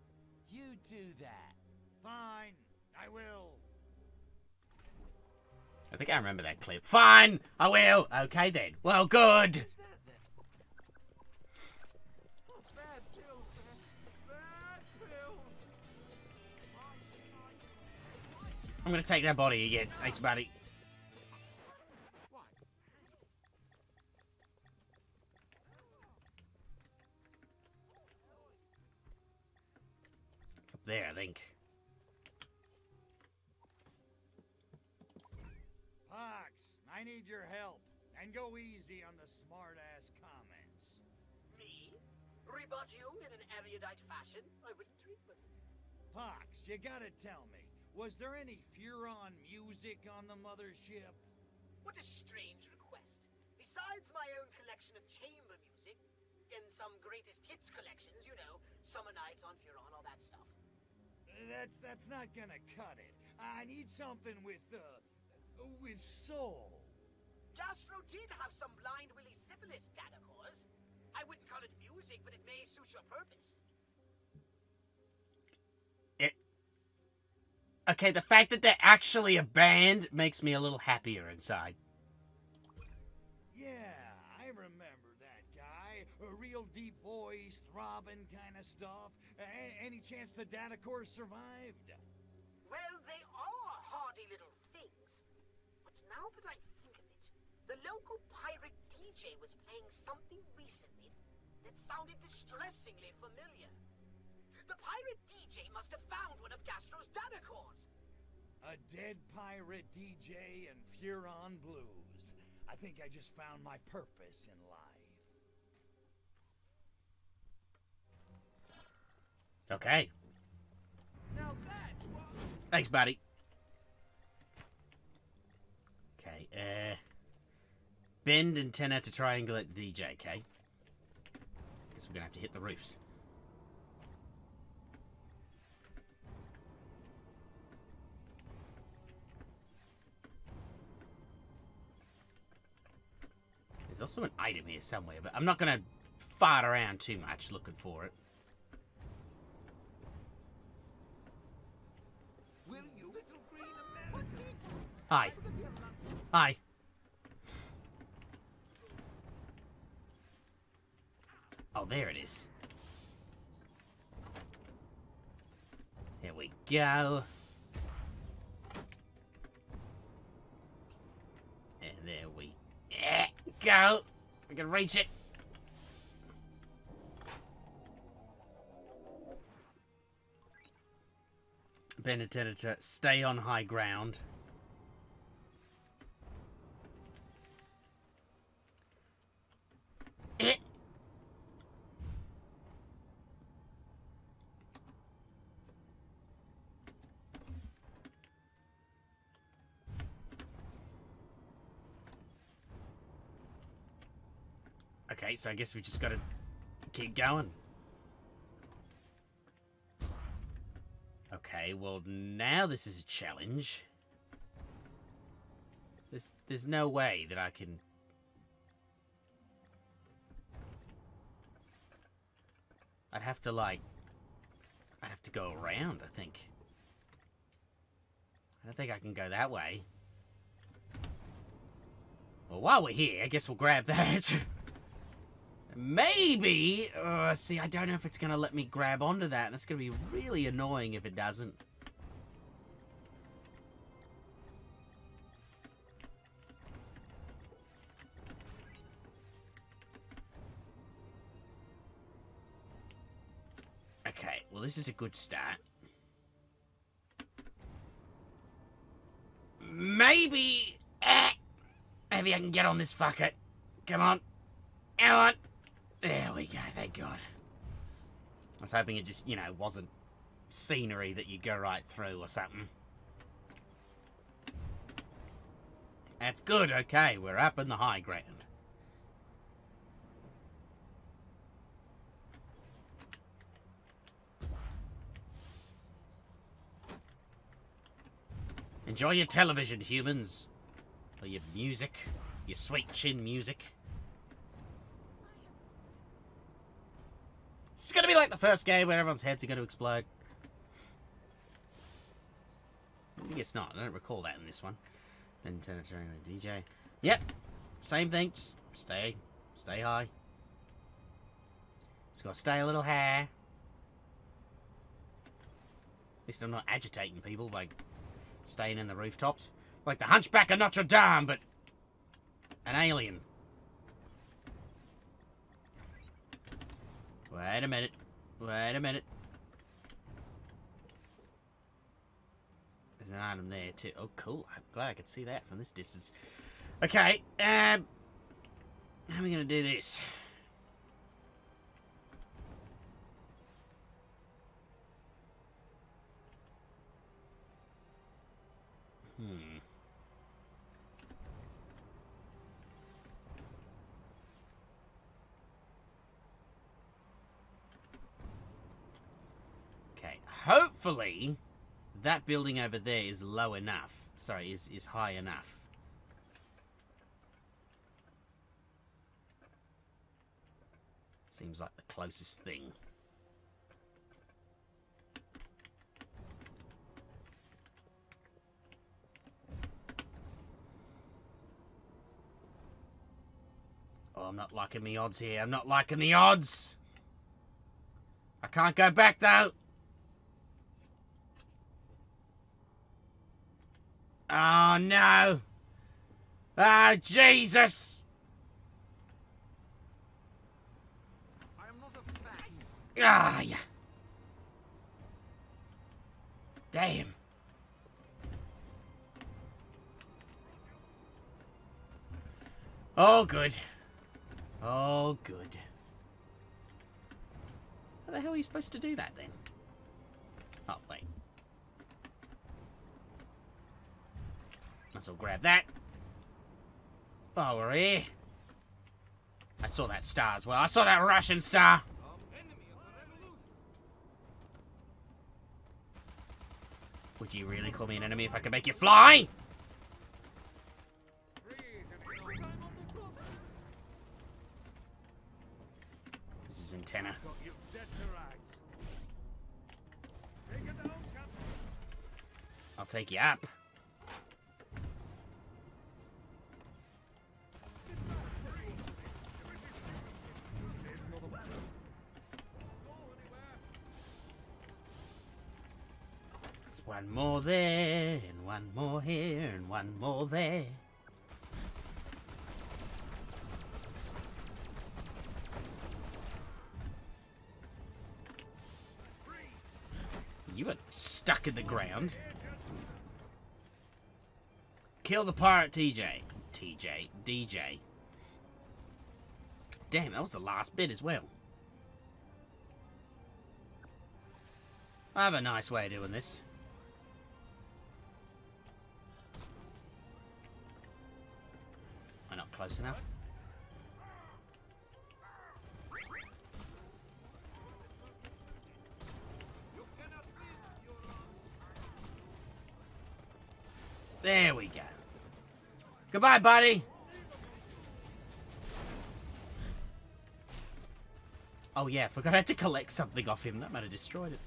You do that. Fine, I will. I think I remember that clip. Fine, I will. Okay then. Well, good. What's that then? Oh, bad pills, man. Bad pills. I'm gonna take that body again. Thanks, buddy. It's up there, I think. Pox, I need your help. And go easy on the smart-ass comments. Me? Rebut you in an erudite fashion? I wouldn't treat it. Pox, you gotta tell me, was there any Furon music on the mothership? What a strange request. Besides my own collection of chamber music, and some greatest hits collections, you know, Summer Nights on Furon, all that stuff. That's not gonna cut it. I need something with soul. Gastro did have some blind willy syphilis dadacores. I wouldn't call it music, but it may suit your purpose. Okay, the fact that they're actually a band makes me a little happier inside. Yeah, I remember that guy. A real deep voice, throbbing kind of stuff. Any chance the dadacores survived? Well, they are hardy little things. But now that I think of it, the local pirate DJ was playing something recently that sounded distressingly familiar. The pirate DJ must have found one of Gastro's dadacores. A dead pirate DJ and Furon blues. I think I just found my purpose in life. Okay. Now that's what... Thanks, buddy. Okay, bend antenna to triangulate the DJ, okay? Guess we're gonna have to hit the roofs. There's also an item here somewhere, but I'm not going to fart around too much looking for it. Will you, little green American? Hi. Hi. Oh, there it is. There we go. And there we go. We can reach it. Benedetta, stay on high ground. Okay, so I guess we just gotta keep going. Okay, well now this is a challenge. There's no way that I can... I'd have to go around, I think. I don't think I can go that way. Well, while we're here, I guess we'll grab that. Maybe... see, I don't know if it's going to let me grab onto that, and it's going to be really annoying if it doesn't. Okay, well, this is a good start. Maybe... maybe I can get on this fucker. Come on. Come on. There we go, thank God. I was hoping it just, you know, wasn't scenery that you'd go right through or something. That's good, okay, we're up in the high ground. Enjoy your television, humans. Or your music. Your sweet chin music. It's gonna be like the first game where everyone's heads are gonna explode. I guess not. I don't recall that in this one. And turn it during the DJ. Yep. Same thing. Just stay high. Just gotta stay a little high. At least I'm not agitating people by staying in the rooftops. Like the Hunchback of Notre Dame, but an alien. Wait a minute. Wait a minute. There's an item there too. Oh, cool. I'm glad I could see that from this distance. Okay, how are we gonna do this? Okay, hopefully that building over there is low enough. Sorry, is high enough. Seems like the closest thing. Oh, I'm not liking the odds here. I'm not liking the odds. I can't go back, though. Oh, no. Oh, Jesus. I am not a fan. Ah, yeah. Damn. Oh, good. Oh, good. How the hell are you supposed to do that, then? Oh, wait. Might as well grab that. Oh, we're here. I saw that star as well. I saw that Russian star. Would you really call me an enemy if I could make you fly? his antenna. Got you dead to rights. Take it down, Captain. I'll take you up. It's one more there, and one more here, and one more there. You are stuck in the ground. Kill the pirate DJ. DJ. Damn, that was the last bit as well. I have a nice way of doing this. Am I not close enough? There we go. Goodbye, buddy. Oh yeah, I forgot I had to collect something off him. That might have destroyed it.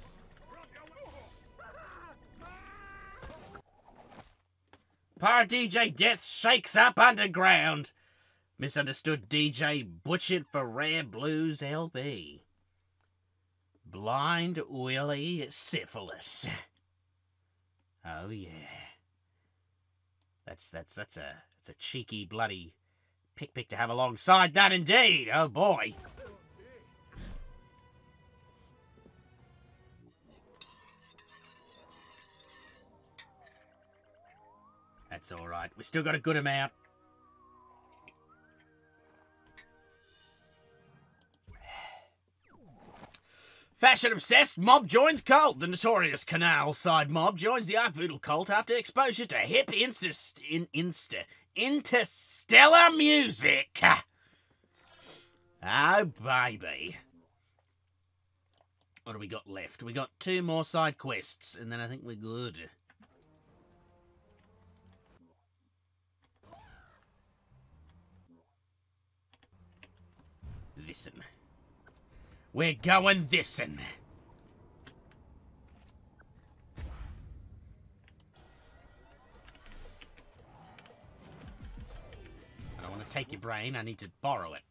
Pirate DJ Death shakes up underground. Misunderstood DJ butchered for Rare Blues LB. Blind Willie Syphilis. Oh yeah. That's a cheeky bloody pick to have alongside that indeed. Oh boy. That's all right. We still got a good amount. Fashion-obsessed mob joins cult. The notorious canal-side mob joins the Artvoodle cult after exposure to hip interstellar music. Oh, baby. What do we got left? We got 2 more side quests, and then I think we're good. Listen. We're going this'n. I don't want to take your brain. I need to borrow it.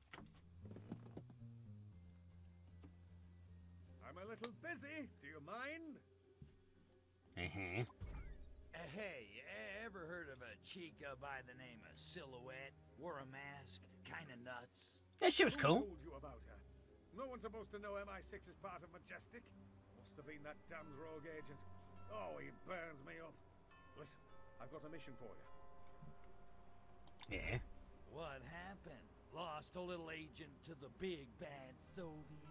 I'm a little busy. Do you mind? Uh-huh. Hey, ever heard of a chica by the name of Silhouette? Wore a mask, kinda nuts. Yeah, she was cool. Who told you about her? No one's supposed to know MI6 is part of Majestic. Must have been that damned rogue agent. Oh, he burns me up. Listen, I've got a mission for you. Yeah. What happened? Lost a little agent to the big bad Soviets?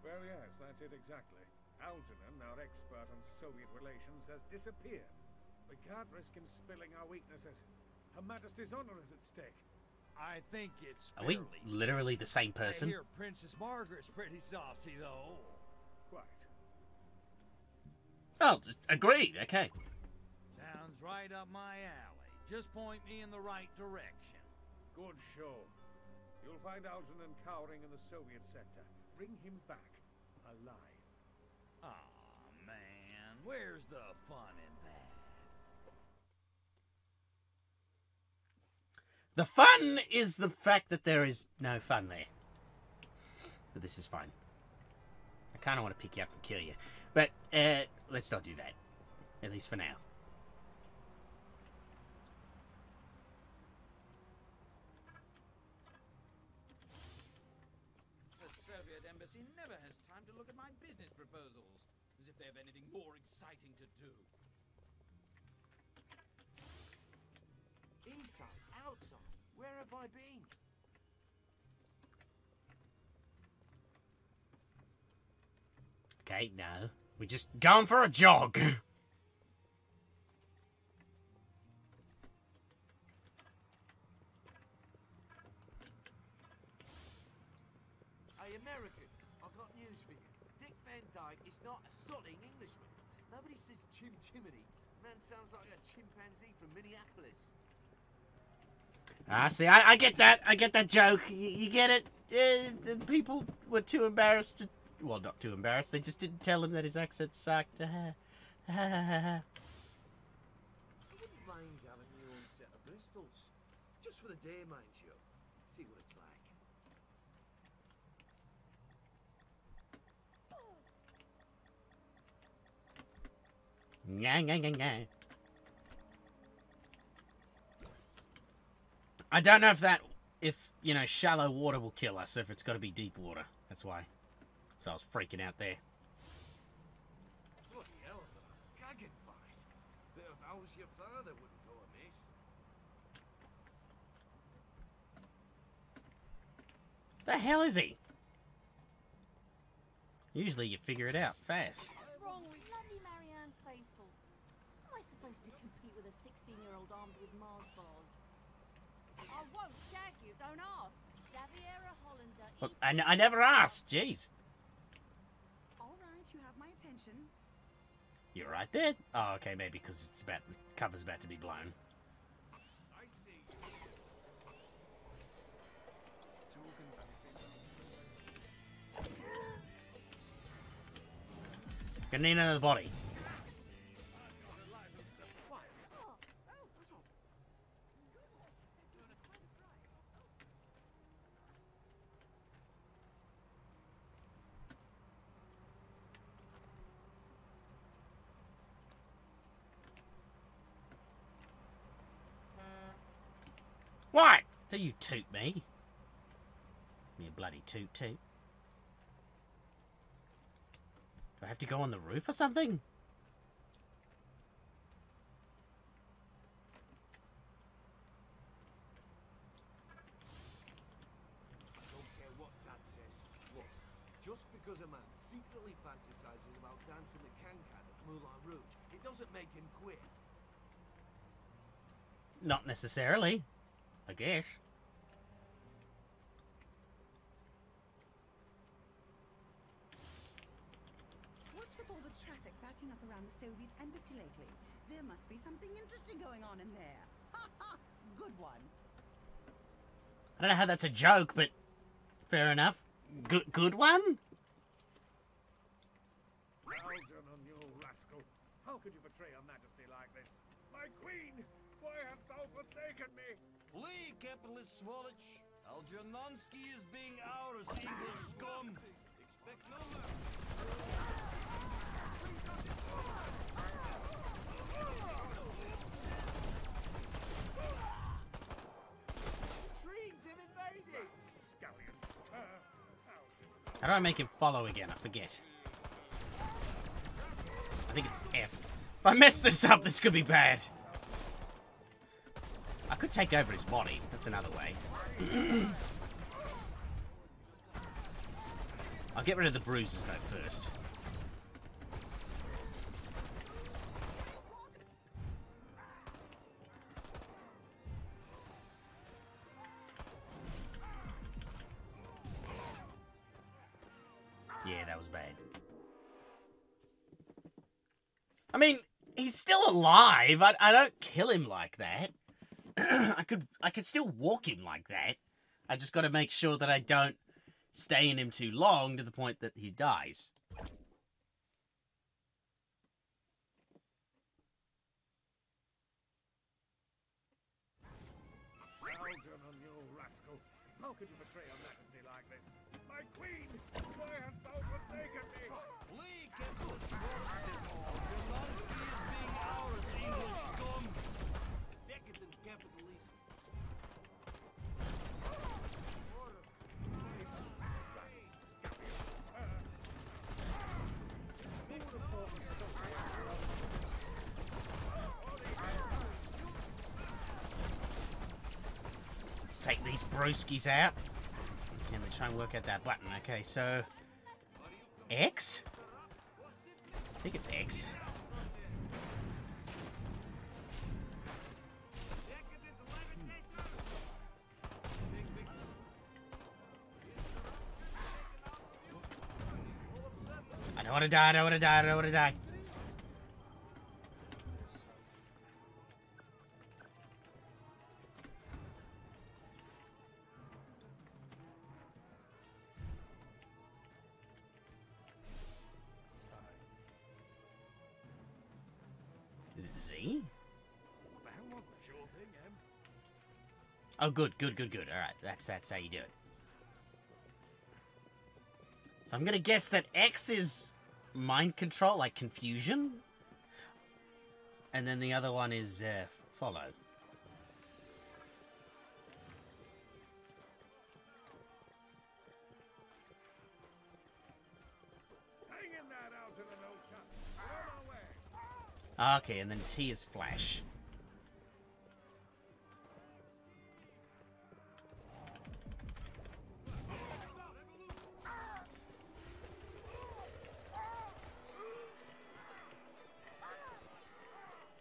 Well, yes, that's it exactly. Algernon, our expert on Soviet relations, has disappeared. We can't risk him spilling our weaknesses. Her Majesty's honor is at stake. I think it's Are we literally the same person? I hear Princess Margaret's pretty saucy, though. Quite. Oh, agreed. Okay. Sounds right up my alley. Just point me in the right direction. Good show. You'll find Algernon cowering in the Soviet sector. Bring him back alive. Aw, man. Where's the fun in that? The fun is the fact that there is no fun there. But this is fine. I kind of want to pick you up and kill you. But, let's not do that. At least for now. The Soviet embassy never has time to look at my business proposals. As if they have anything more exciting to do. Inside, outside. Where have I been? Okay, no. We're just going for a jog. Hey, American, I've got news for you. Dick Van Dyke is not a sodding Englishman. Nobody says chim-chimney. Man sounds like a chimpanzee from Minneapolis. Ah, see, I get that. I get that joke. You get it? the people were too embarrassed to... Well, not too embarrassed. They just didn't tell him that his accent sucked. I wouldn't mind having your own set of Bristols. Just for the day, mind you. See what it's like. I don't know if you know, shallow water will kill us, or if it's got to be deep water. That's why. So I was freaking out there. Bloody hell, gagging fight. Bit of how's your father wouldn't go amiss. The hell is he? Usually you figure it out fast. What's wrong with bloody Marianne Faithful? How am I supposed to compete with a 16-year-old armed with Mars bars? I won't shag you, don't ask. Daviera Hollander. Look, I never asked. Jeez. All right, you have my attention. You're right there. Oh, okay, maybe because it's about the cover's about to be blown. I see. Gonna need another body. What? Do you toot me? Me a bloody toot toot. Do I have to go on the roof or something? I don't care what Dad says. Look, just because a man secretly fantasizes about dancing the can-can at Moulin Rouge, it doesn't make him quit. Not necessarily, I guess. What's with all the traffic backing up around the Soviet embassy lately? There must be something interesting going on in there. Ha ha! Good one. I don't know how that's a joke, but fair enough. Good one? Algernon, you rascal. How could you betray your majesty like this? My queen! Why hast thou forsaken me? Flee, capitalist swollich. Algernonsky is being ours, English scum. Expect no less. Trees have invaded! Scallion. Algernon. How do I make him follow again? I forget. I think it's F. If I mess this up, this could be bad. I could take over his body. That's another way. I'll get rid of the bruises, though, first. Yeah, that was bad. I mean, he's still alive. I don't kill him like that. I could still walk him like that. I just got to make sure that I don't stay in him too long to the point that he dies. Algernon, you rascal. How could you betray your majesty like this? My queen! Why hast thou forsaken me? Flee, capitalist swollich. Algernonsky is being ours, English scum. Decadent capitalism. Let's take these brewskis out. And we try and work out that button. Okay, so... X? I think it's X. I don't want to die, I don't want to die, I don't want to die. see. The hell was that? Sure thing, Em. Oh, good. Alright, that's how you do it. So I'm gonna guess that X is mind control, like confusion. And then the other one is follow. Hang in there now to the no chance. We're on our way. Okay, and then T is flash.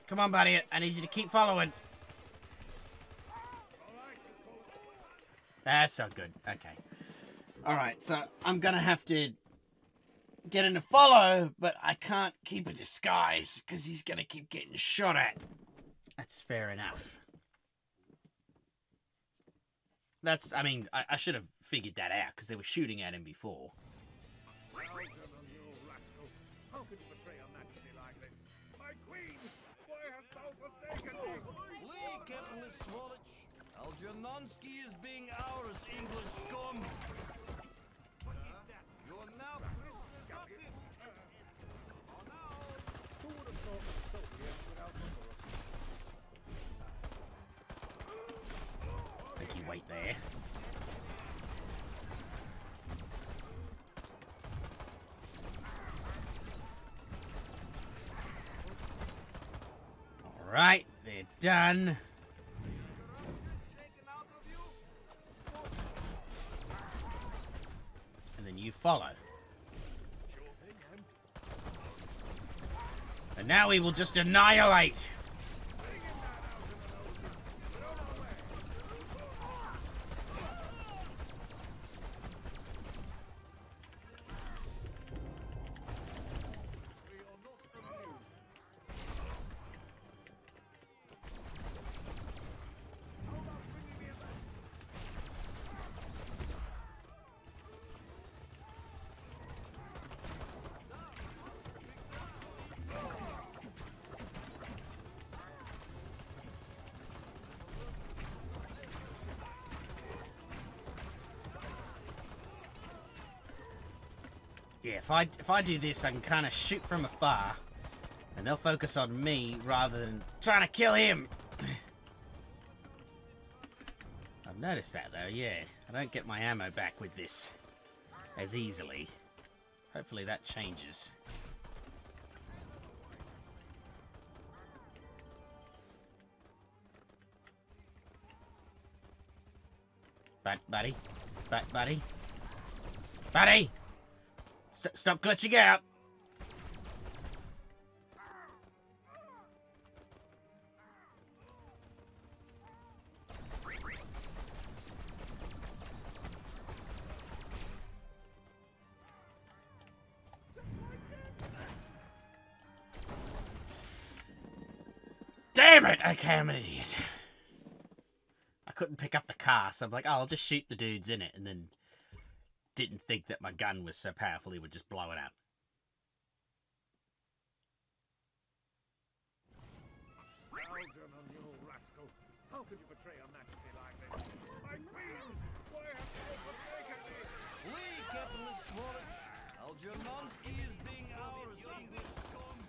Come on, buddy. I need you to keep following. That's not good. Okay. Alright, so I'm gonna have to get into follow, but I can't keep a disguise because he's gonna keep getting shot at. That's fair enough. That's, I mean, I should have figured that out because they were shooting at him before. Algernon, you rascal. How could you betray your majesty like this? My queen! Why hast thou forsaken me? Lee, capitalist swollich. Algernonsky is being ours, English scum. What is that? You're now prisoners of it. Oh no! Who would have thought the Soviets would outnumber us? Think you wait there. Alright, they're done. And then you follow. And now we will just annihilate. Yeah, if I do this, I can kind of shoot from afar, and they'll focus on me rather than trying to kill him. I've noticed that though, yeah. I don't get my ammo back with this as easily. Hopefully that changes. Buddy? Buddy? Buddy! Stop glitching out! Damn it! Okay, I'm an idiot. I couldn't pick up the car, so I'm like, oh, I'll just shoot the dudes in it, and then didn't think that my gun was so powerful it would just blow it up. Algernon, you rascal. How could you betray your majesty like this? My queen! Why hast thou forsaken me? Lee, capitalist swollich. Algernonsky is being ours, English scum.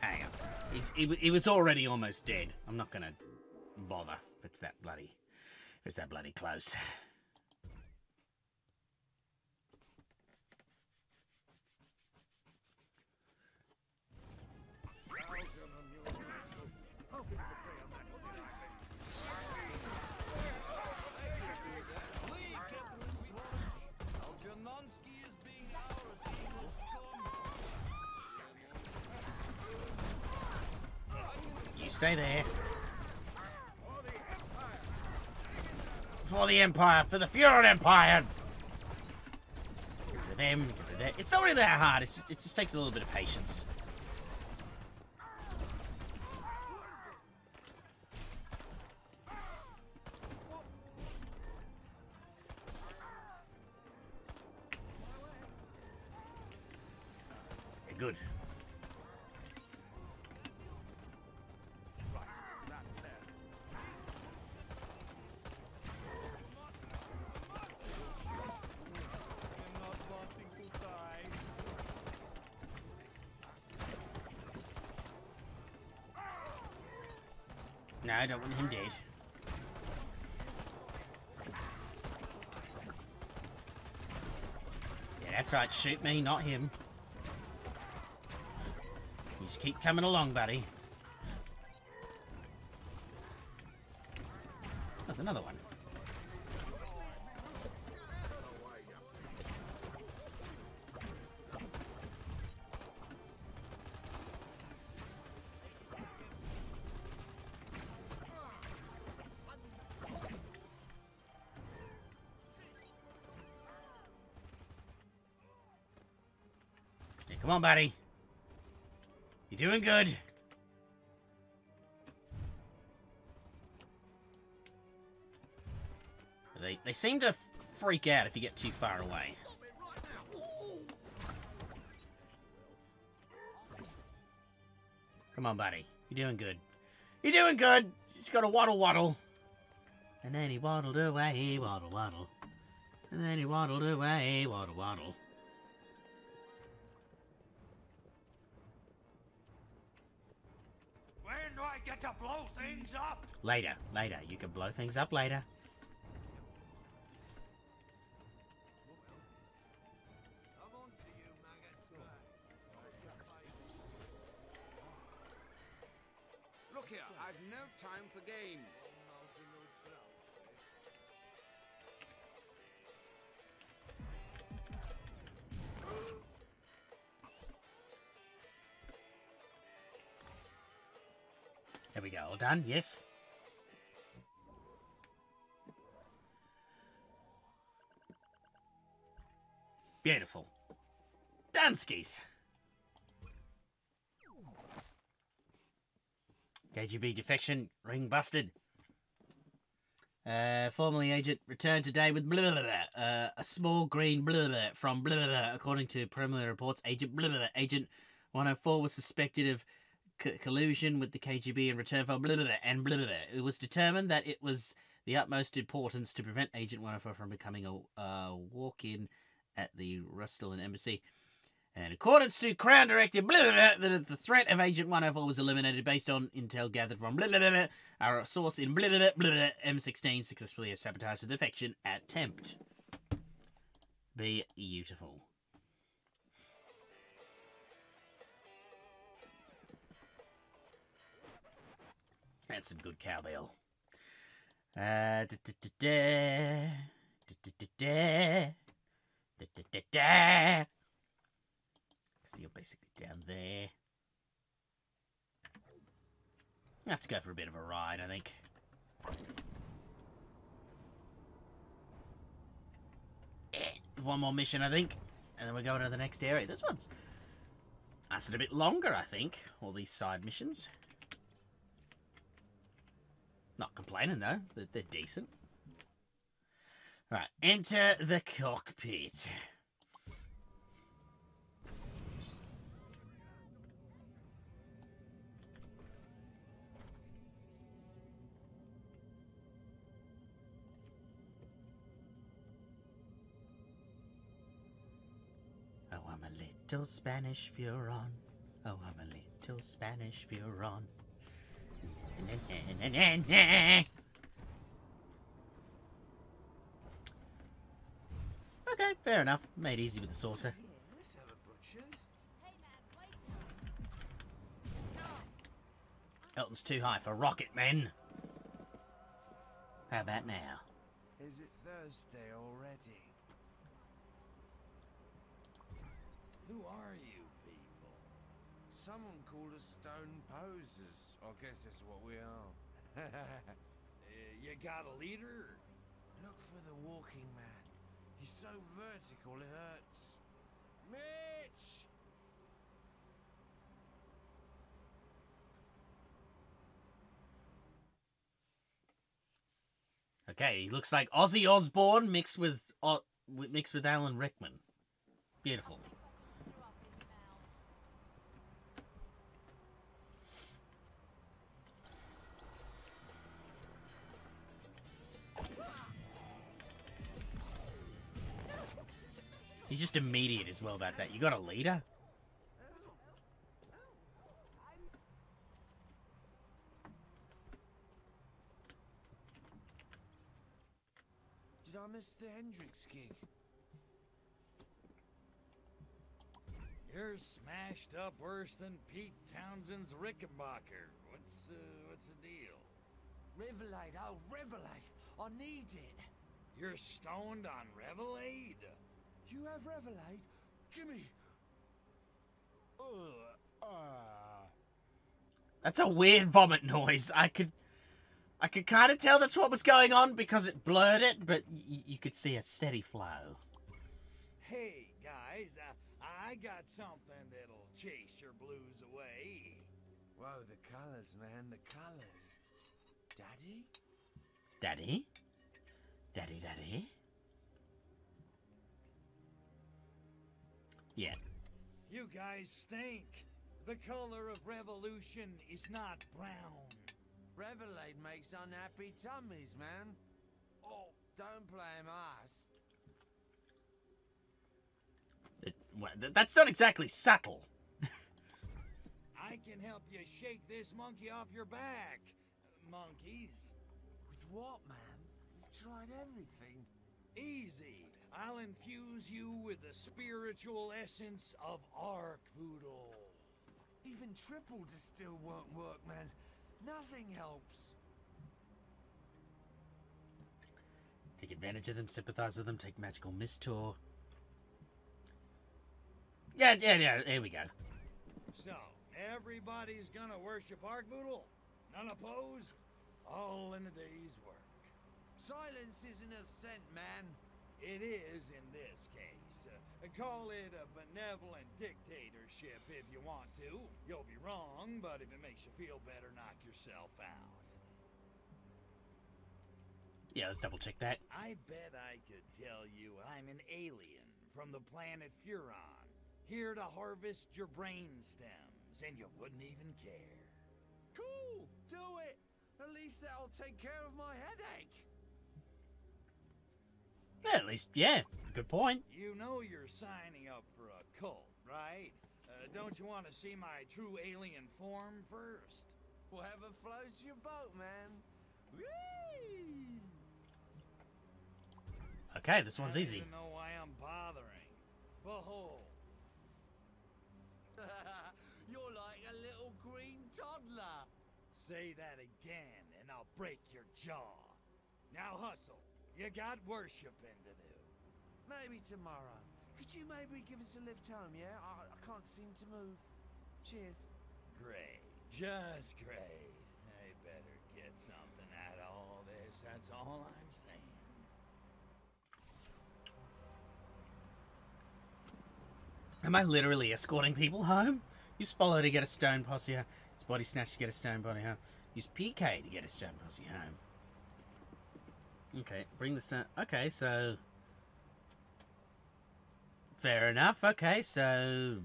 Hang on. He was already almost dead. I'm not gonna bother if it's that bloody close. Algernon, you rascal. How could you betray your majesty like this? Lee, capitalist swollich. Algernonsky is being ours, English scum. You stay there. For the Empire, for the Furon Empire. Get rid of them, get rid of that. It's not really that hard. It just takes a little bit of patience. good. No, I don't want him dead. Yeah, that's right. Shoot me, not him. You just keep coming along, buddy. That's another one. Come on, buddy. You're doing good. They seem to freak out if you get too far away. Come on, buddy. You're doing good. You're doing good. Just got to waddle, waddle. And then he waddled away, waddle, waddle. And then he waddled away, waddle, waddle. When do I get to blow things up? Later, later. You can blow things up later. Look here, I've no time for games. There we go. All done. Yes. Beautiful. Danskis. KGB defection. Ring busted. Formerly agent returned today with blah, blah, blah, a small green blah, blah, from blah, blah, blah. According to preliminary reports, Agent blah, blah, blah, Agent 104 was suspected of collusion with the KGB in return for blah, blah, blah, and blah, blah, blah. It was determined that it was the utmost importance to prevent Agent 104 from becoming a walk-in at the Rustland Embassy. And in accordance to Crown Directive, blah, blah, blah, the threat of Agent 104 was eliminated based on intel gathered from blah, blah, blah, blah. Our source in blah, blah, blah, blah, blah, M16 successfully sabotaged the defection attempt. Beautiful. That's some good cowbell. So you're basically down there. I have to go for a bit of a ride, I think. One more mission, I think. And then we're going to the next area. This one's lasted a bit longer, I think. All these side missions. Not complaining, though. They're decent. Right, enter the cockpit. Oh, I'm a little Spanish Furon. Oh, I'm a little Spanish Furon. Okay, fair enough. Made easy with the saucer. Elton's too high for rocket men. How about now? Is it Thursday already? Who are you people? Someone called us stone posers. I guess that's what we are. You got a leader? Look for the walking man. He's so vertical it hurts. Mitch! Okay, he looks like Ozzy Osbourne mixed with Alan Rickman. Beautiful. He's just immediate as well about that. You got a leader? Did I miss the Hendrix gig? You're smashed up worse than Pete Townsend's Rickenbacker. What's the deal? Revelade, oh, Revelade. I need it. You're stoned on Revelade? You have Revelade? Gimme. That's a weird vomit noise. I could kind of tell that's what was going on because it blurred it, but you could see a steady flow. Hey, guys, I got something that'll chase your blues away. Whoa, the colours, man, the colours. Daddy? Daddy? Daddy, daddy? Yeah. You guys stink. The color of revolution is not brown. Revelade makes unhappy tummies, man. Oh, don't blame us. That's not exactly subtle. I can help you shake this monkey off your back, monkeys. With what, man? We've tried everything. Easy. I'll infuse you with the spiritual essence of Arkvoodle. Even triple distill won't work, man. Nothing helps. Take advantage of them, sympathize with them, take magical mist tour. Yeah, there we go. So, everybody's gonna worship Arkvoodle? None opposed? All in a day's work. Silence isn't a scent, man. It is in this case. Call it a benevolent dictatorship if you want to. You'll be wrong, but if it makes you feel better, knock yourself out. Yeah, let's double check that. I bet I could tell you I'm an alien from the planet Furon, here to harvest your brain stems, and you wouldn't even care. Cool! Do it! At least that'll take care of my headache. Yeah, at least, yeah, good point. You know you're signing up for a cult, right? Don't you want to see my true alien form first? Whatever floats your boat, man. Whee! Okay, this one's I easy. don't even know why I'm bothering. Behold. You're like a little green toddler. Say that again, and I'll break your jaw. Now hustle. You got worshiping to do. Maybe tomorrow. Could you maybe give us a lift home, yeah? I can't seem to move. Cheers. Great. Just great. I better get something out of all this. That's all I'm saying. Am I literally escorting people home? Use follow to get a stone posse home. Use body snatch to get a stone body home. Use PK to get a stone posse home. Okay, bring the stone. Okay, so fair enough. Okay, so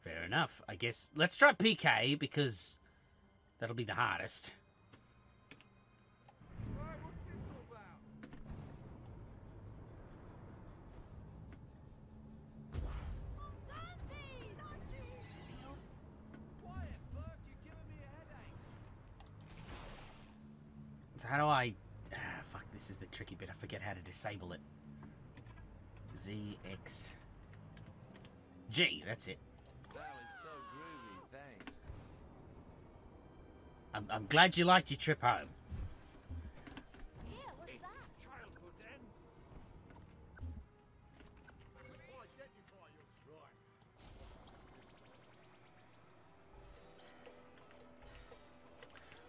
fair enough. I guess let's try PK because that'll be the hardest. Right, what's this all about? Quiet, Burke, you're giving me a headache. So how do I... fuck, this is the tricky bit. I forget how to disable it. Z, X, G, that's it. That was so groovy, thanks. I'm glad you liked your trip home. Yeah, what's that? Childhood, then.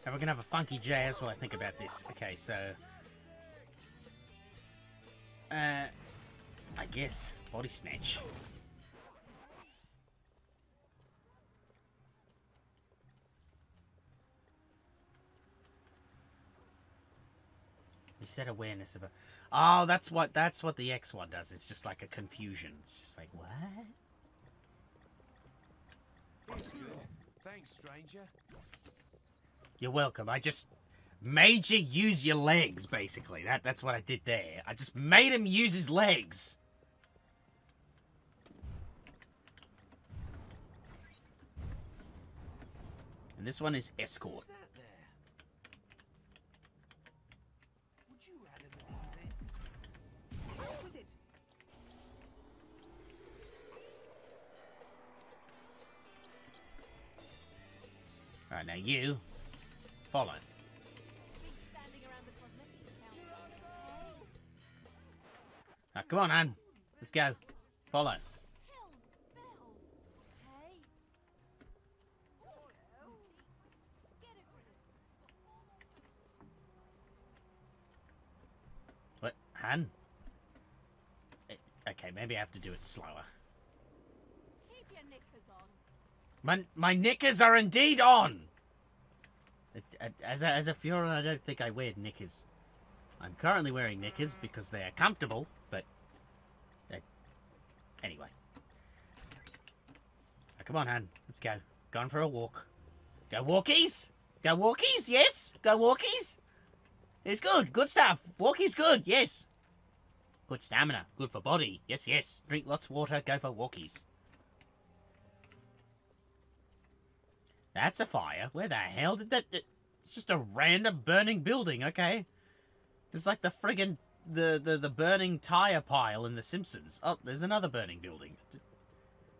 And we're gonna have a funky jazz while I think about this. Okay, so... I guess body snatch. We said awareness of a... Oh, that's what the X one does. It's just like a confusion. It's just like, what? It's good. Thanks, stranger. You're welcome. I just... made you use your legs, basically. That's what I did there. I just made him use his legs. And this one is escort. What's that there? Would you add anything? Out with it. Alright, now you follow. Been standing around the cosmetics counter. Now, come on, Anne. Let's go. Follow. Hells bells. Hey. Get a grip. What? Han? Okay, maybe I have to do it slower. Keep your knickers on. My knickers are indeed on! As a Furon, I don't think I wear knickers. I'm currently wearing knickers because they are comfortable, but... anyway. Now, come on, Han. Let's go. Going for a walk. Go walkies! Go walkies, yes! Go walkies! It's good. Good stuff. Walkies good, yes. Good stamina. Good for body. Yes, yes. Drink lots of water. Go for walkies. That's a fire. Where the hell did that... It's just a random burning building, okay. It's like the friggin... The burning tire pile in The Simpsons. Oh, there's another burning building.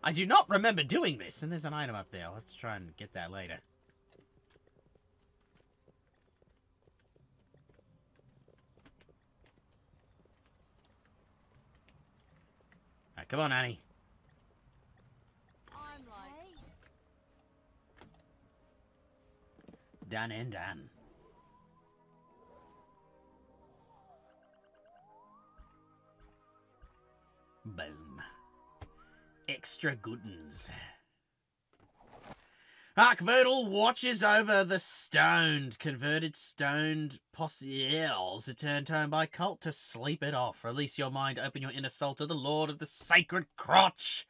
I do not remember doing this. And there's an item up there. I'll have to try and get that later. Right, come on, Annie. I'm like... Done and done. Boom. Extra goodens. Arkvoodle watches over the converted stoned possiels returned home by cult to sleep it off. Release your mind, open your inner soul to the Lord of the Sacred Crotch.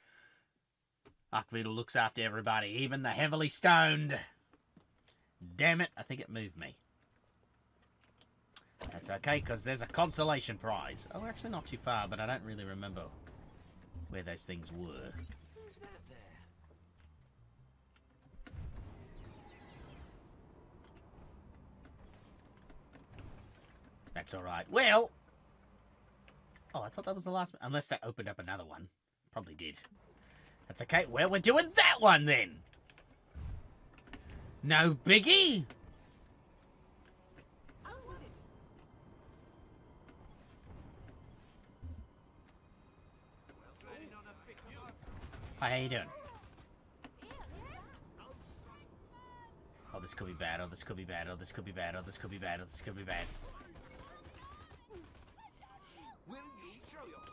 Arkvoodle looks after everybody, even the heavily stoned. Damn it, I think it moved me. That's okay, because there's a consolation prize. Oh, we're actually not too far, but I don't really remember where those things were. Who's that there? That's alright. Well... Oh, I thought that was the last one. Unless that opened up another one. Probably did. That's okay. Well, we're doing that one then. No biggie. Out with it. Hi, how you doing? Oh, this could be bad. Oh, this could be bad. Oh, this could be bad. Oh, this could be bad. Oh, this could be bad. Will you show yourself?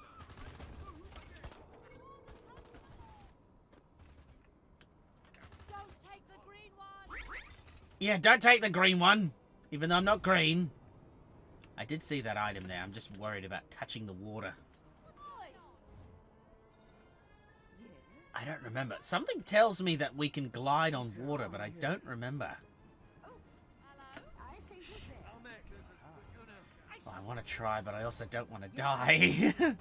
Don't take the green one. Yeah, don't take the green one. Even though I'm not green. I did see that item there. I'm just worried about touching the water. I don't remember. Something tells me that we can glide on water, but I don't remember. I say who's there. Oh, I want to try, but I also don't want to die. What's going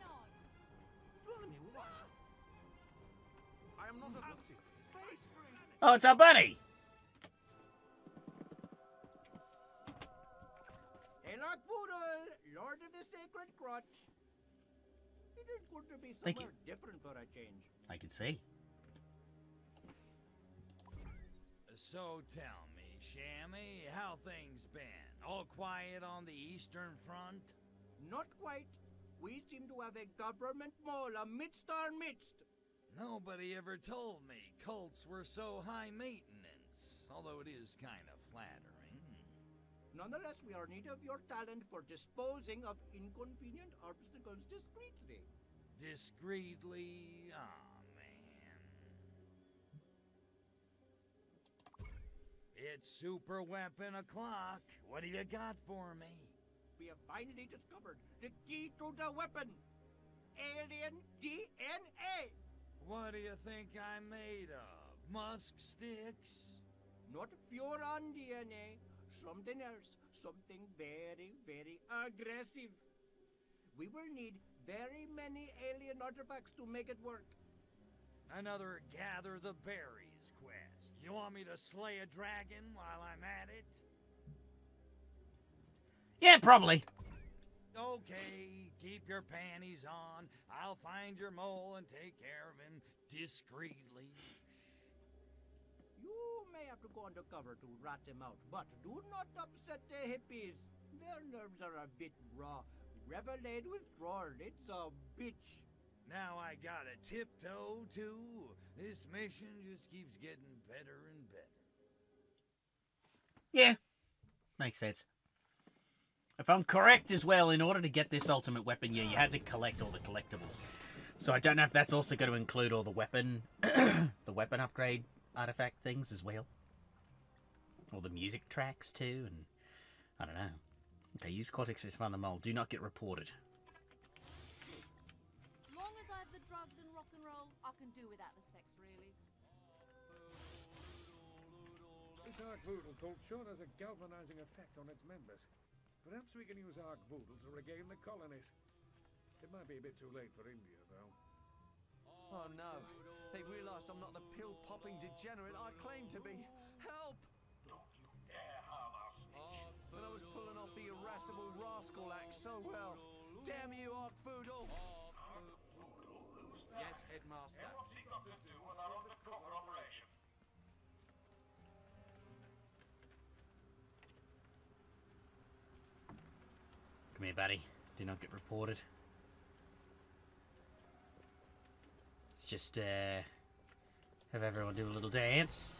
on? I am not a Oh, it's our buddy. Arkvoodle, Lord of the Sacred Crotch. It is good to be Thank you. somewhere different for a change. I can see. So tell me, Shammy, how things been? All quiet on the Eastern Front? Not quite. We seem to have a government mole amidst our midst. Nobody ever told me cults were so high maintenance, although it is kind of flattering. Nonetheless, we are in need of your talent for disposing of inconvenient obstacles discreetly. Discreetly? Aw, man. It's super weapon o'clock. What do you got for me? We have finally discovered the key to the weapon. Alien DNA. What do you think I'm made of? Musk sticks? Not Furon DNA. something else. Something very, very aggressive. We will need very many alien artifacts to make it work. Another gather the berries quest. You want me to slay a dragon while I'm at it? Yeah, probably. Okay, keep your panties on. I'll find your mole and take care of him discreetly. You may have to go undercover to rat him out, but do not upset the hippies. Their nerves are a bit raw. Revelade withdrawal, it's a bitch. Now I gotta tiptoe too. This mission just keeps getting better and better. Yeah, makes sense. If I'm correct as well, in order to get this ultimate weapon, yeah, you had to collect all the collectibles. So I don't know if that's also going to include all the weapon, the weapon upgrade artifact things as well. All the music tracks too, and I don't know. Okay, use cortex to find the mole. Do not get reported. As long as I have the drugs and rock and roll, I can do without the sex, really. This Ark Voodoo cult sure has a galvanizing effect on its members. Perhaps we can use Ark Voodoo to regain the colonies. It might be a bit too late for India, though. Oh no, they realised I'm not the pill-popping degenerate I claim to be. Help! Don't you dare harm us. But I was pulling off the irascible rascal act so well. Damn you, Ark Voodoo! Yes, Headmaster. And what's he got to do with our undercover operation? Come here, buddy. Do not get reported. Let's just have everyone do a little dance.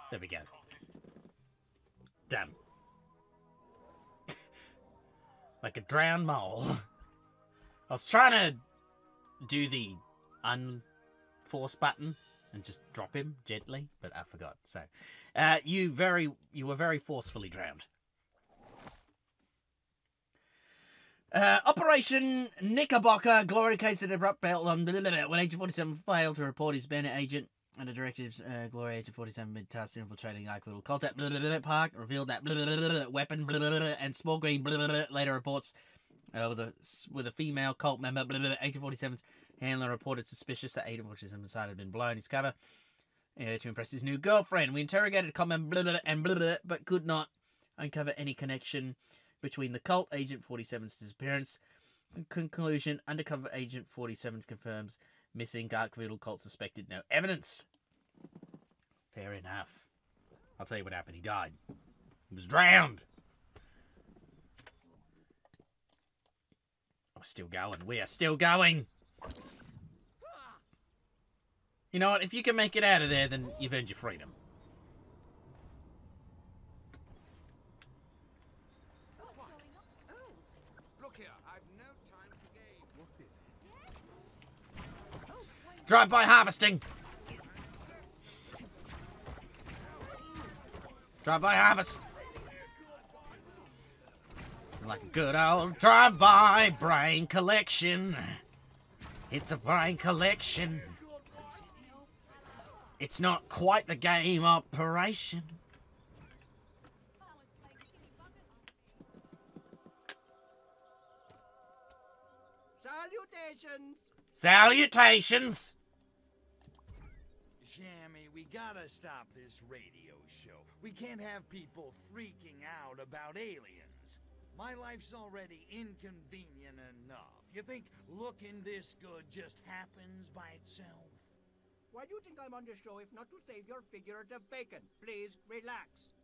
There we go. Done. Like a drowned mole. I was trying to do the unforce button and just drop him gently, but I forgot. So, you were very forcefully drowned. Operation Knickerbocker, glory case of abrupt belt on when Agent 47 failed to report his bandit agent under directives. Glory Agent 47 been tasked infiltrating Arkville Contact Park, revealed that weapon and small green later reports with a female cult member. Agent 47's handler reported suspicious that Agent 47 had been blown his cover to impress his new girlfriend. We interrogated cult member but could not uncover any connection between the cult Agent 47's disappearance. In conclusion, undercover Agent 47 confirms missing Arkville cult suspected no evidence. Fair enough. I'll tell you what happened. He died. He was drowned. We're still going. We are still going. You know what? If you can make it out of there, then you've earned your freedom. Look here, I've no time for game. What is it? Drive-by harvesting. Drive-by harvest. Like a good old drive-by brain collection. It's a brain collection. It's not quite the game operation. Salutations! Salutations! Shammy, we gotta stop this radio show. We can't have people freaking out about aliens. My life's already inconvenient enough. You think looking this good just happens by itself? Why do you think I'm on the show if not to save your figurative bacon? Please, relax.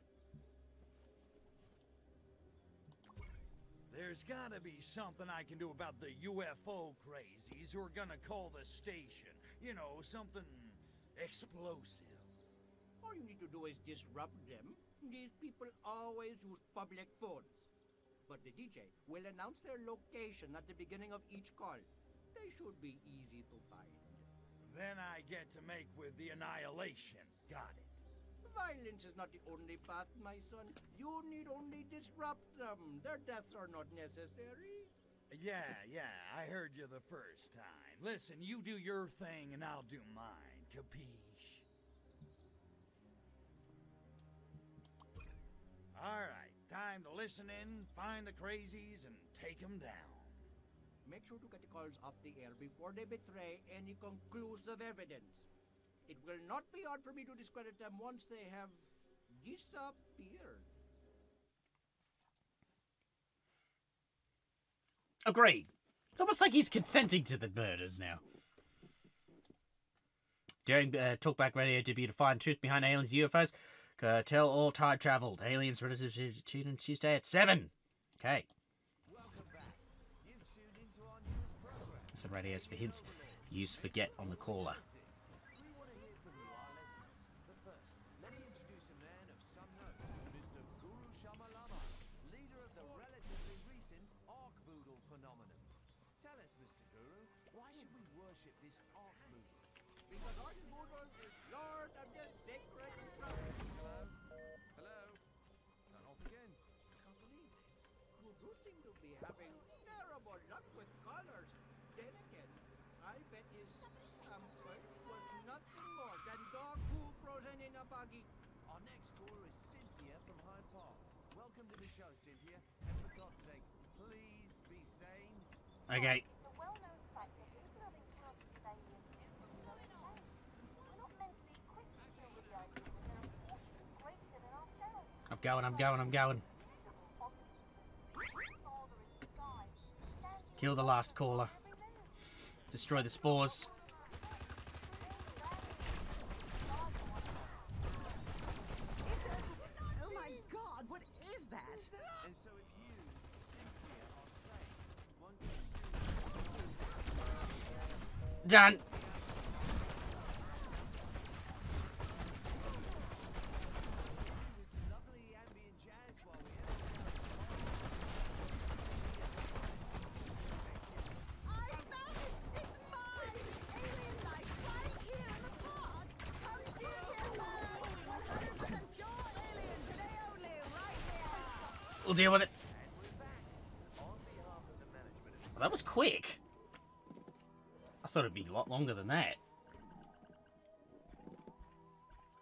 There's gotta be something I can do about the UFO crazies who are gonna call the station. You know, something explosive. All you need to do is disrupt them. These people always use public phones. But the DJ will announce their location at the beginning of each call. They should be easy to find. Then I get to make with the annihilation. Got it. Violence is not the only path, my son. You need only disrupt them. Their deaths are not necessary. Yeah, I heard you the first time. Listen, you do your thing and I'll do mine, capiche? Alright, time to listen in, find the crazies, and take them down. Make sure to get the calls off the air before they betray any conclusive evidence. It will not be hard for me to discredit them once they have disappeared. Agreed. It's almost like he's consenting to the murders now. During Talkback Radio debut to find truth behind aliens UFOs, tell all time traveled. Aliens relative to Tuesday on Tuesday at 7. Okay. Some radios for hints. Use forget on the caller. Because our Voodoo is Lord of the Sacred Province. Hello? Cut off again. I can't believe this. Voodoo seem to be having terrible luck with colors. Then again, I bet his sample was nothing more than dog poo frozen in a baggie. Our next caller is Cynthia from Hyde Park. Welcome to the show, Cynthia. And for God's sake, please be sane. Okay. The well-known fact that people have encountered alien UFOs are not mentally equipped to deal with the idea that there are forces greater than ourselves. I'm going. Kill the last caller. Destroy the spores. Oh my God, what is that? And so if you, Cynthia, are sane, one can Done. lovely ambient jazz while we I found it! It's mine! Alien life right here in the park! Come see it here, man! 100% pure alien, today only, right here! We'll deal with it. Well, that was quick. I thought it'd be a lot longer than that.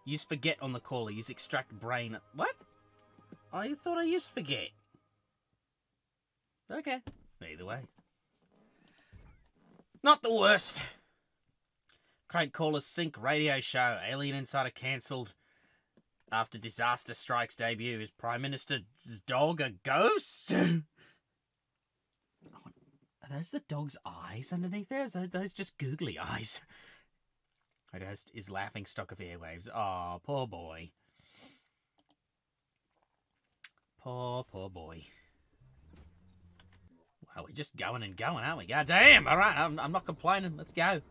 Use forget on the caller. Use extract brain. What? I thought I used forget. Okay. Either way. Not the worst. Crank caller's sync radio show. Alien Insider cancelled after Disaster Strikes debut. Is Prime Minister's dog a ghost? Are those the dog's eyes underneath there? Are those just googly eyes? Host is laughing stock of airwaves. Oh, poor boy. Poor boy. Wow, we're just going and going, aren't we? God damn! All right, I'm not complaining. Let's go.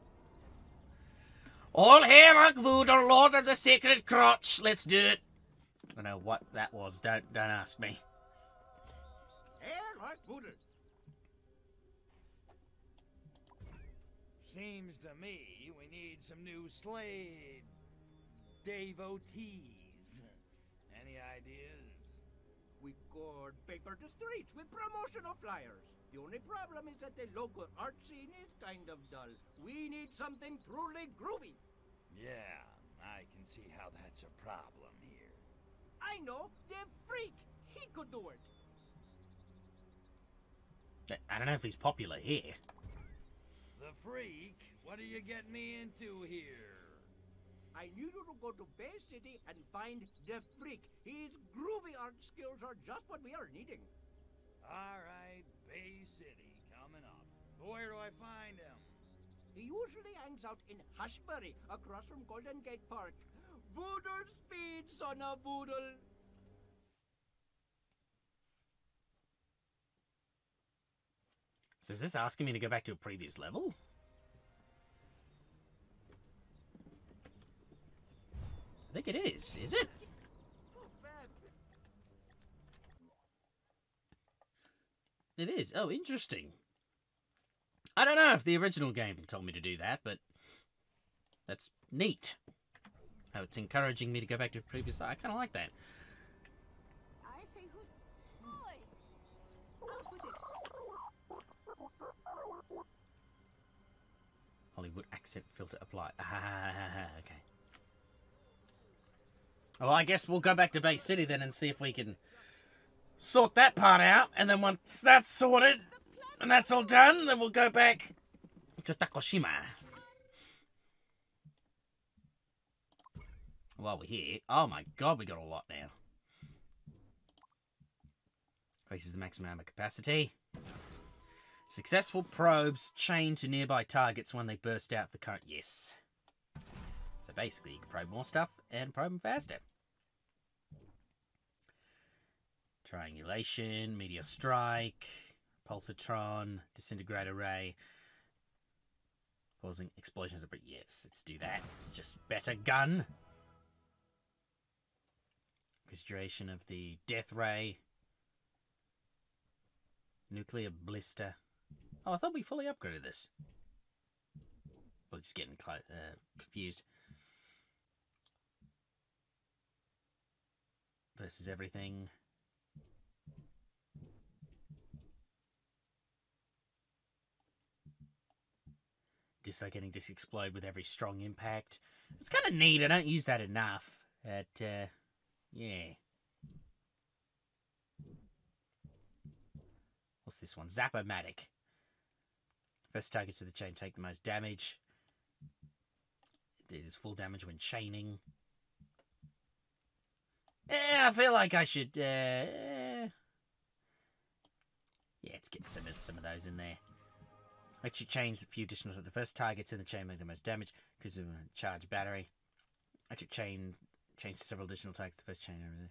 All hail like Voodoo, Lord of the Sacred Crotch. Let's do it. I don't know what that was. Don't ask me. Hair like Voodoo. Seems to me we need some new Slade devotees. Any ideas? We could paper the streets with promotional flyers. The only problem is that the local art scene is kind of dull. We need something truly groovy. Yeah, I can see how that's a problem here. I know, the Freak. He could do it. I don't know if he's popular here. The Freak? What are you getting me into here? I need you to go to Bay City and find the Freak. His groovy art skills are just what we are needing. All right, Bay City coming up. Where do I find him? He usually hangs out in Hushbury, across from Golden Gate Park. Voodoo speed, son of Voodoo. So is this asking me to go back to a previous level? I think it is it? It is. Oh, interesting. I don't know if the original game told me to do that, but that's neat. How it's encouraging me to go back to a previous... I kind of like that. I say who's... Boy! Out with it! Hollywood accent filter apply. Okay. Well, I guess we'll go back to Bay City then and see if we can sort that part out. And then once that's sorted and that's all done, then we'll go back to Takoshima. While we're here, oh my god, we got a lot now. Increases the maximum ammo capacity. Successful probes chain to nearby targets when they burst out of the current. Yes. So basically, you can probe more stuff and probe them faster. Triangulation, meteor strike, pulsatron, disintegrator ray, causing explosions. But yes, let's do that. It's just better gun. Increased duration of the death ray. Nuclear blister. Oh, I thought we fully upgraded this. We're just getting confused. Versus everything. Dislocating disc explode with every strong impact. It's kind of neat. I don't use that enough. Yeah. What's this one? Zap-O-Matic. First targets of the chain take the most damage. It does full damage when chaining. I feel like I should... yeah, let's get some of those in there. Actually chains a few additional... The first targets in the chain make the most damage because of a charged battery. Actually chains several additional targets. The first chain...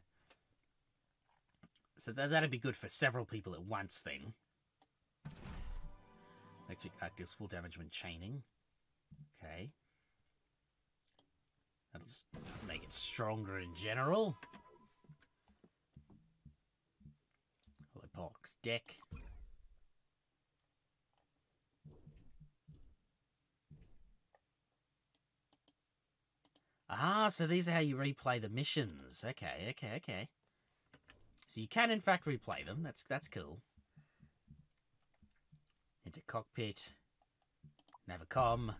So that'd be good for several people at once then. Actually, deals full damage when chaining. Okay. That'll just make it stronger in general. Box deck. Ah, so these are how you replay the missions. Okay. So you can in fact replay them. That's cool. Into cockpit. Navicom.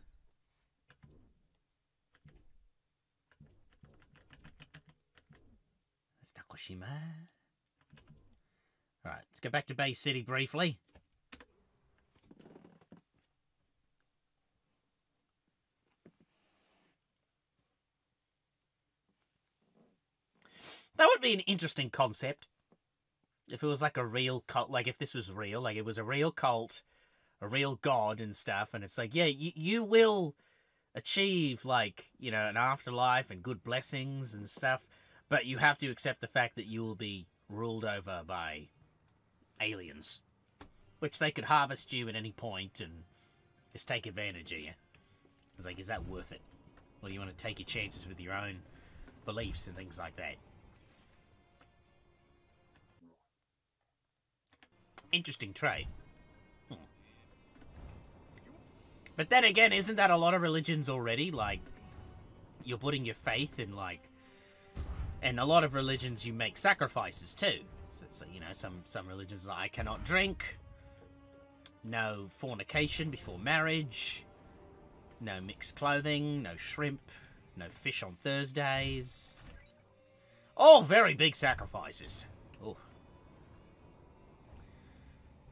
That's Takoshima. Alright, let's go back to Bay City briefly. That would be an interesting concept. If it was like a real cult, like if this was real, like it was a real cult, a real god and stuff, and it's like, yeah, you will achieve, like, you know, an afterlife and good blessings and stuff, but you have to accept the fact that you will be ruled over by aliens, which they could harvest you at any point and just take advantage of you. It's like, is that worth it? Or do you want to take your chances with your own beliefs and things like that? Interesting trade. But then again, isn't that a lot of religions already? Like, you're putting your faith in, like... And a lot of religions, you make sacrifices too. So it's, you know, some religions, I cannot drink. No fornication before marriage. No mixed clothing. No shrimp. No fish on Thursdays. All very big sacrifices. Oh.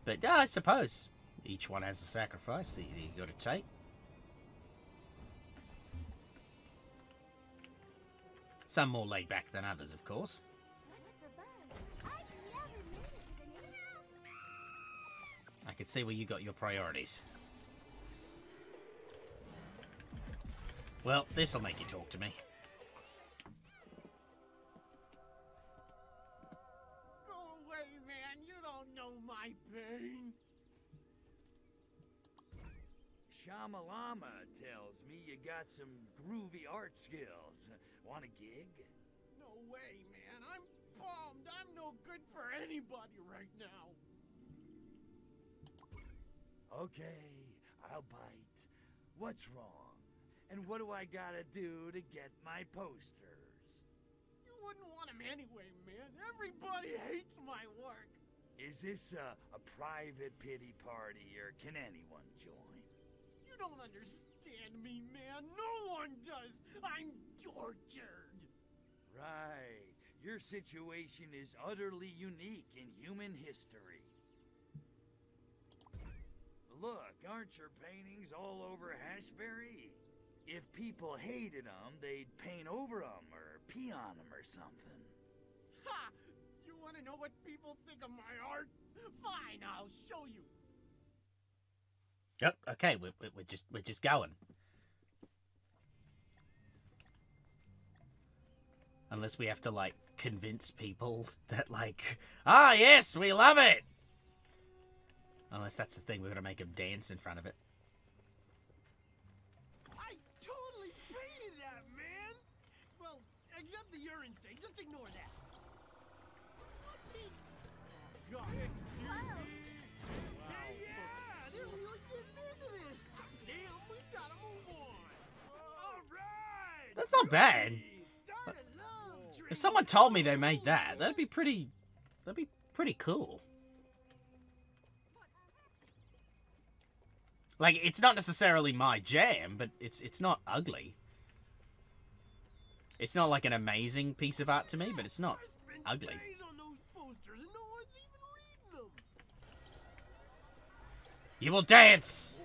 But yeah, I suppose each one has a sacrifice that you got to take. Some more laid back than others, of course. I could see where you got your priorities. Well, this'll make you talk to me. Go away, man. You don't know my pain. Shamalama tells me you got some groovy art skills. Want a gig? No way, man. I'm bummed. I'm no good for anybody right now. Okay, I'll bite. What's wrong? And what do I gotta do to get my posters? You wouldn't want them anyway, man. Everybody hates my work. Is this a private pity party, or can anyone join? You don't understand. understand me, man. No one does. I'm tortured. Right. Your situation is utterly unique in human history. Look, aren't your paintings all over Hashberry? If people hated them, they'd paint over them or pee on them or something. Ha! You want to know what people think of my art? Fine, I'll show you. Yep. Okay, we're just going. Unless we have to like convince people that like, ah, yes, we love it. Unless that's the thing, we're gonna make them dance in front of it. I totally painted that, man. Well, except the urine stain. Just ignore that. What's he? God, excuse me. Hey, yeah, they're really getting into this. Damn, we gotta move on. All right. That's not bad. If someone told me they made that, that'd be pretty cool. Like, it's not necessarily my jam, but it's not ugly. It's not like an amazing piece of art to me, but it's not ugly. You will dance!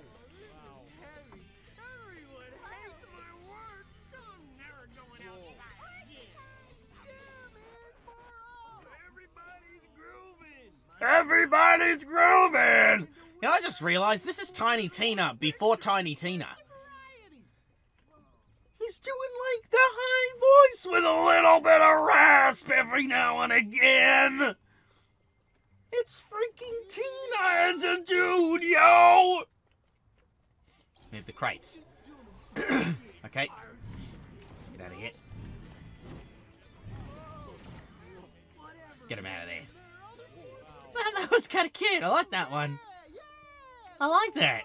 Everybody's grooving! You know, I just realized this is Tiny Tina before Tiny Tina. He's doing like the high voice with a little bit of rasp every now and again. It's freaking Tina as a dude, yo! Move the crates. Okay. Get out of here. Get him out of there. Man, that was kind of cute. I like that one. I like that.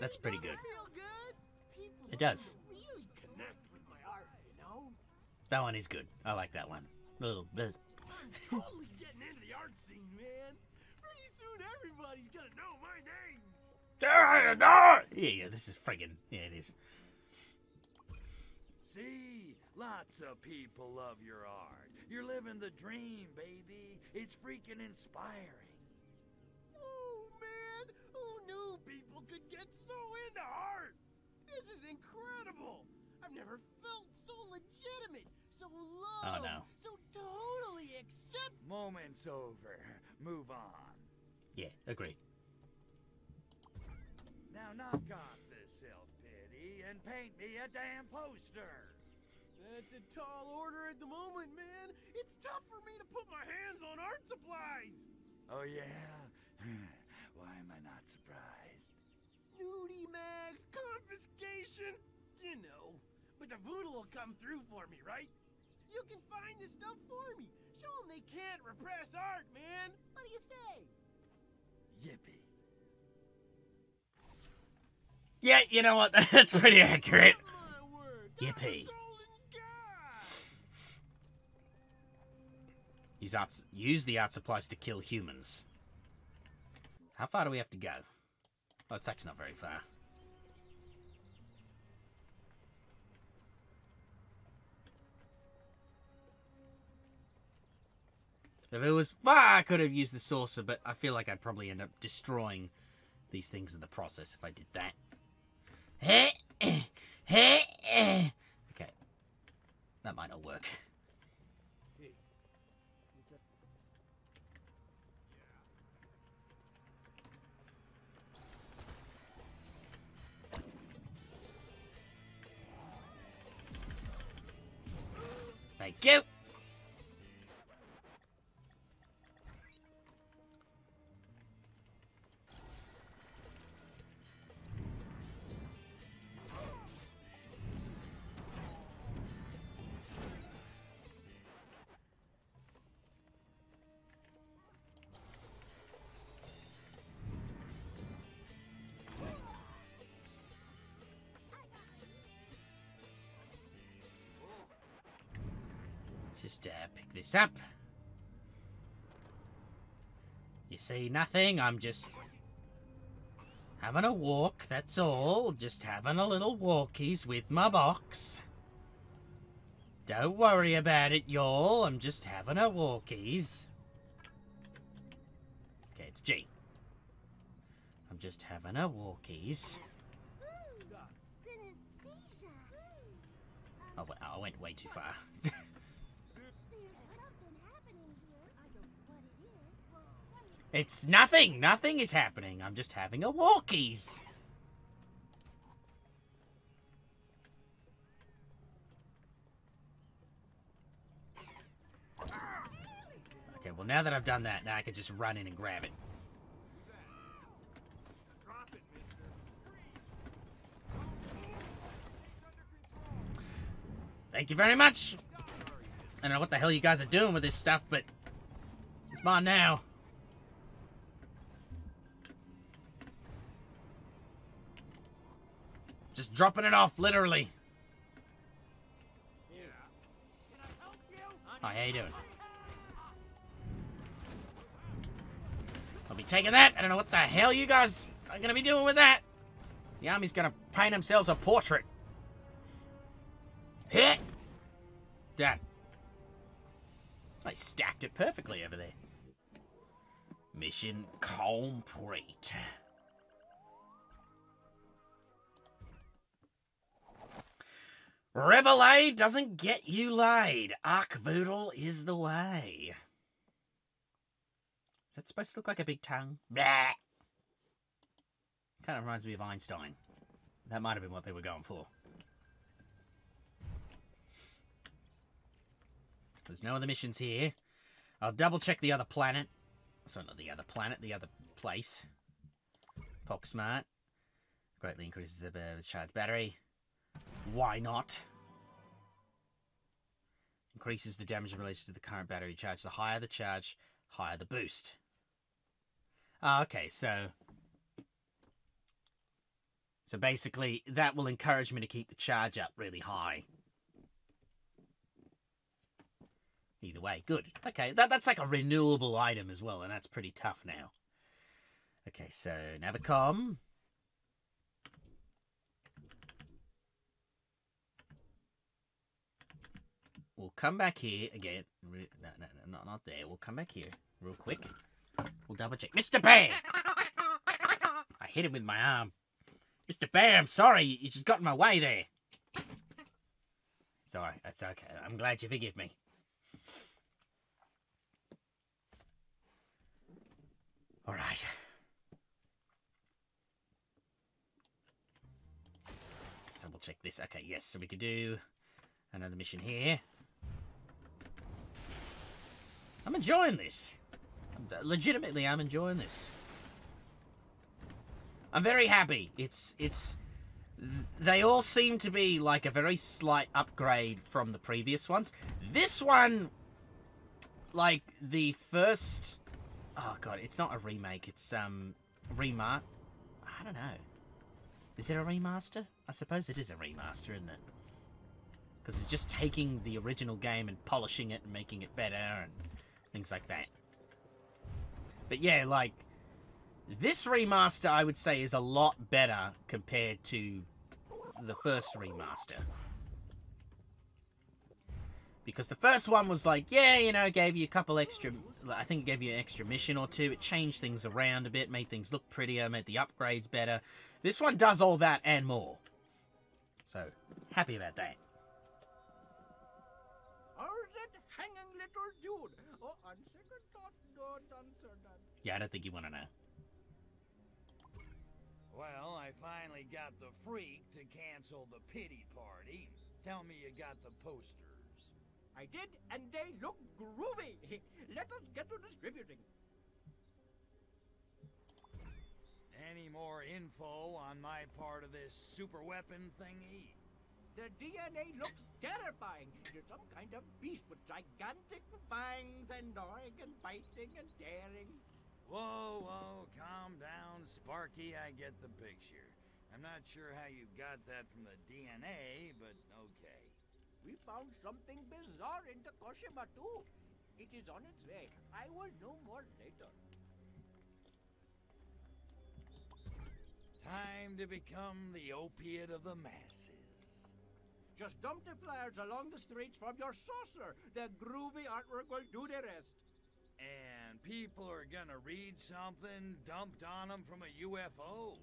That's pretty good. It does. That one is good. I like that one. A little bit. I'm totally getting into the art scene, man. Pretty soon everybody's gonna know my name. Yeah, this is friggin'. Yeah, it is. See? Lots of people love your art. You're living the dream, baby. It's freaking inspiring. Oh, man. Who knew people could get so into art? This is incredible. I've never felt so legitimate, so low, so totally accept. Moment's over. Move on. Yeah, agreed. Now knock off this self-pity and paint me a damn poster. That's a tall order at the moment, man. It's tough for me to put my hands on art supplies. Oh, yeah? Why am I not surprised? Nudie mags, confiscation, you know. But the voodoo will come through for me, right? You can find this stuff for me. Show them they can't repress art, man. What do you say? Yippee. Yeah, you know what? That's pretty accurate. Yippee. Use the art supplies to kill humans. How far do we have to go? Well, it's actually not very far. If it was far, I could have used the saucer, but I feel like I'd probably end up destroying these things in the process if I did that. Okay. That might not work. Thank you. Just pick this up. You see nothing, I'm just Having a walk, that's all. Just having a little walkies with my box. Don't worry about it, y'all. I'm just having a walkies. Okay, it's G. I'm just having a walkies. Oh, I went way too far. It's nothing. Nothing is happening. I'm just having a walkies. Okay, well, now that I've done that, now I can just run in and grab it. Thank you very much. I don't know what the hell you guys are doing with this stuff, but it's mine now. Just dropping it off, literally. Hi, how you doing? I'll be taking that. I don't know what the hell you guys are going to be doing with that. The army's going to paint themselves a portrait. Hit! Done. I stacked it perfectly over there. Mission complete. Revelade doesn't get you laid. Arcvoodle is the way. Is that supposed to look like a big tongue? Blah. Kind of reminds me of Einstein. That might have been what they were going for. There's no other missions here. I'll double check the other planet. Sorry, not the other planet, the other place. Poxmart. Greatly increases the charge battery. Why not? Increases the damage in relation to the current battery charge. The higher the charge, higher the boost. Oh, okay, so basically that will encourage me to keep the charge up really high. Either way, good. Okay, that's like a renewable item as well, and that's pretty tough now. Okay, so Navicom. We'll come back here again. No, not there. We'll come back here real quick. We'll double check. Mr. Bam! I hit him with my arm. Mr. Bam, sorry, you just got in my way there. It's alright, that's okay. I'm glad you forgive me. Alright. Double check this. Okay, yes, so we could do another mission here. I'm enjoying this. Legitimately, I'm enjoying this. I'm very happy. They all seem to be like a very slight upgrade from the previous ones. This one, like the first, oh god, it's not a remake. It's I don't know. Is it a remaster? I suppose it is a remaster, isn't it? Because it's just taking the original game and polishing it and making it better and things like that. But yeah, like, this remaster, I would say, is a lot better compared to the first remaster. Because the first one was like, yeah, you know, gave you a couple extra, I think it gave you an extra mission or two. It changed things around a bit, made things look prettier, made the upgrades better. This one does all that and more. So, happy about that. How's that hanging little dude? Oh, on second thought, don't answer that. Yeah, I don't think you want to know. Well, I finally got the freak to cancel the pity party. Tell me you got the posters. I did, and they look groovy. Let us get to distributing. Any more info on my part of this super weapon thingy? The DNA looks terrifying. You're some kind of beast with gigantic fangs and gnawing and biting and tearing. Whoa, calm down, Sparky. I get the picture. I'm not sure how you got that from the DNA, but okay. We found something bizarre in Tokushima too. It is on its way. I will know more later. Time to become the opiate of the masses. Just dump the flyers along the streets from your saucer. The groovy artwork will do the rest. And people are gonna read something dumped on them from a UFO.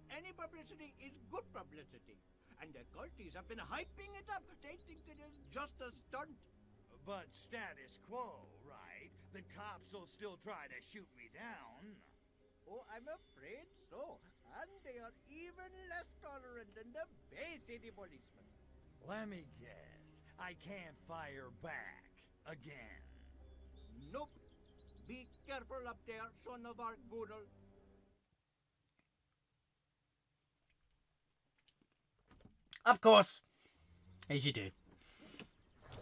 Any publicity is good publicity. And the culties have been hyping it up. They think it is just a stunt. But status quo, right? The cops will still try to shoot me down. Oh, I'm afraid so. And they are even less tolerant than the Bay City policemen. Let me guess. I can't fire back again. Nope. Be careful up there, son of our Voodle. Of course. As you do.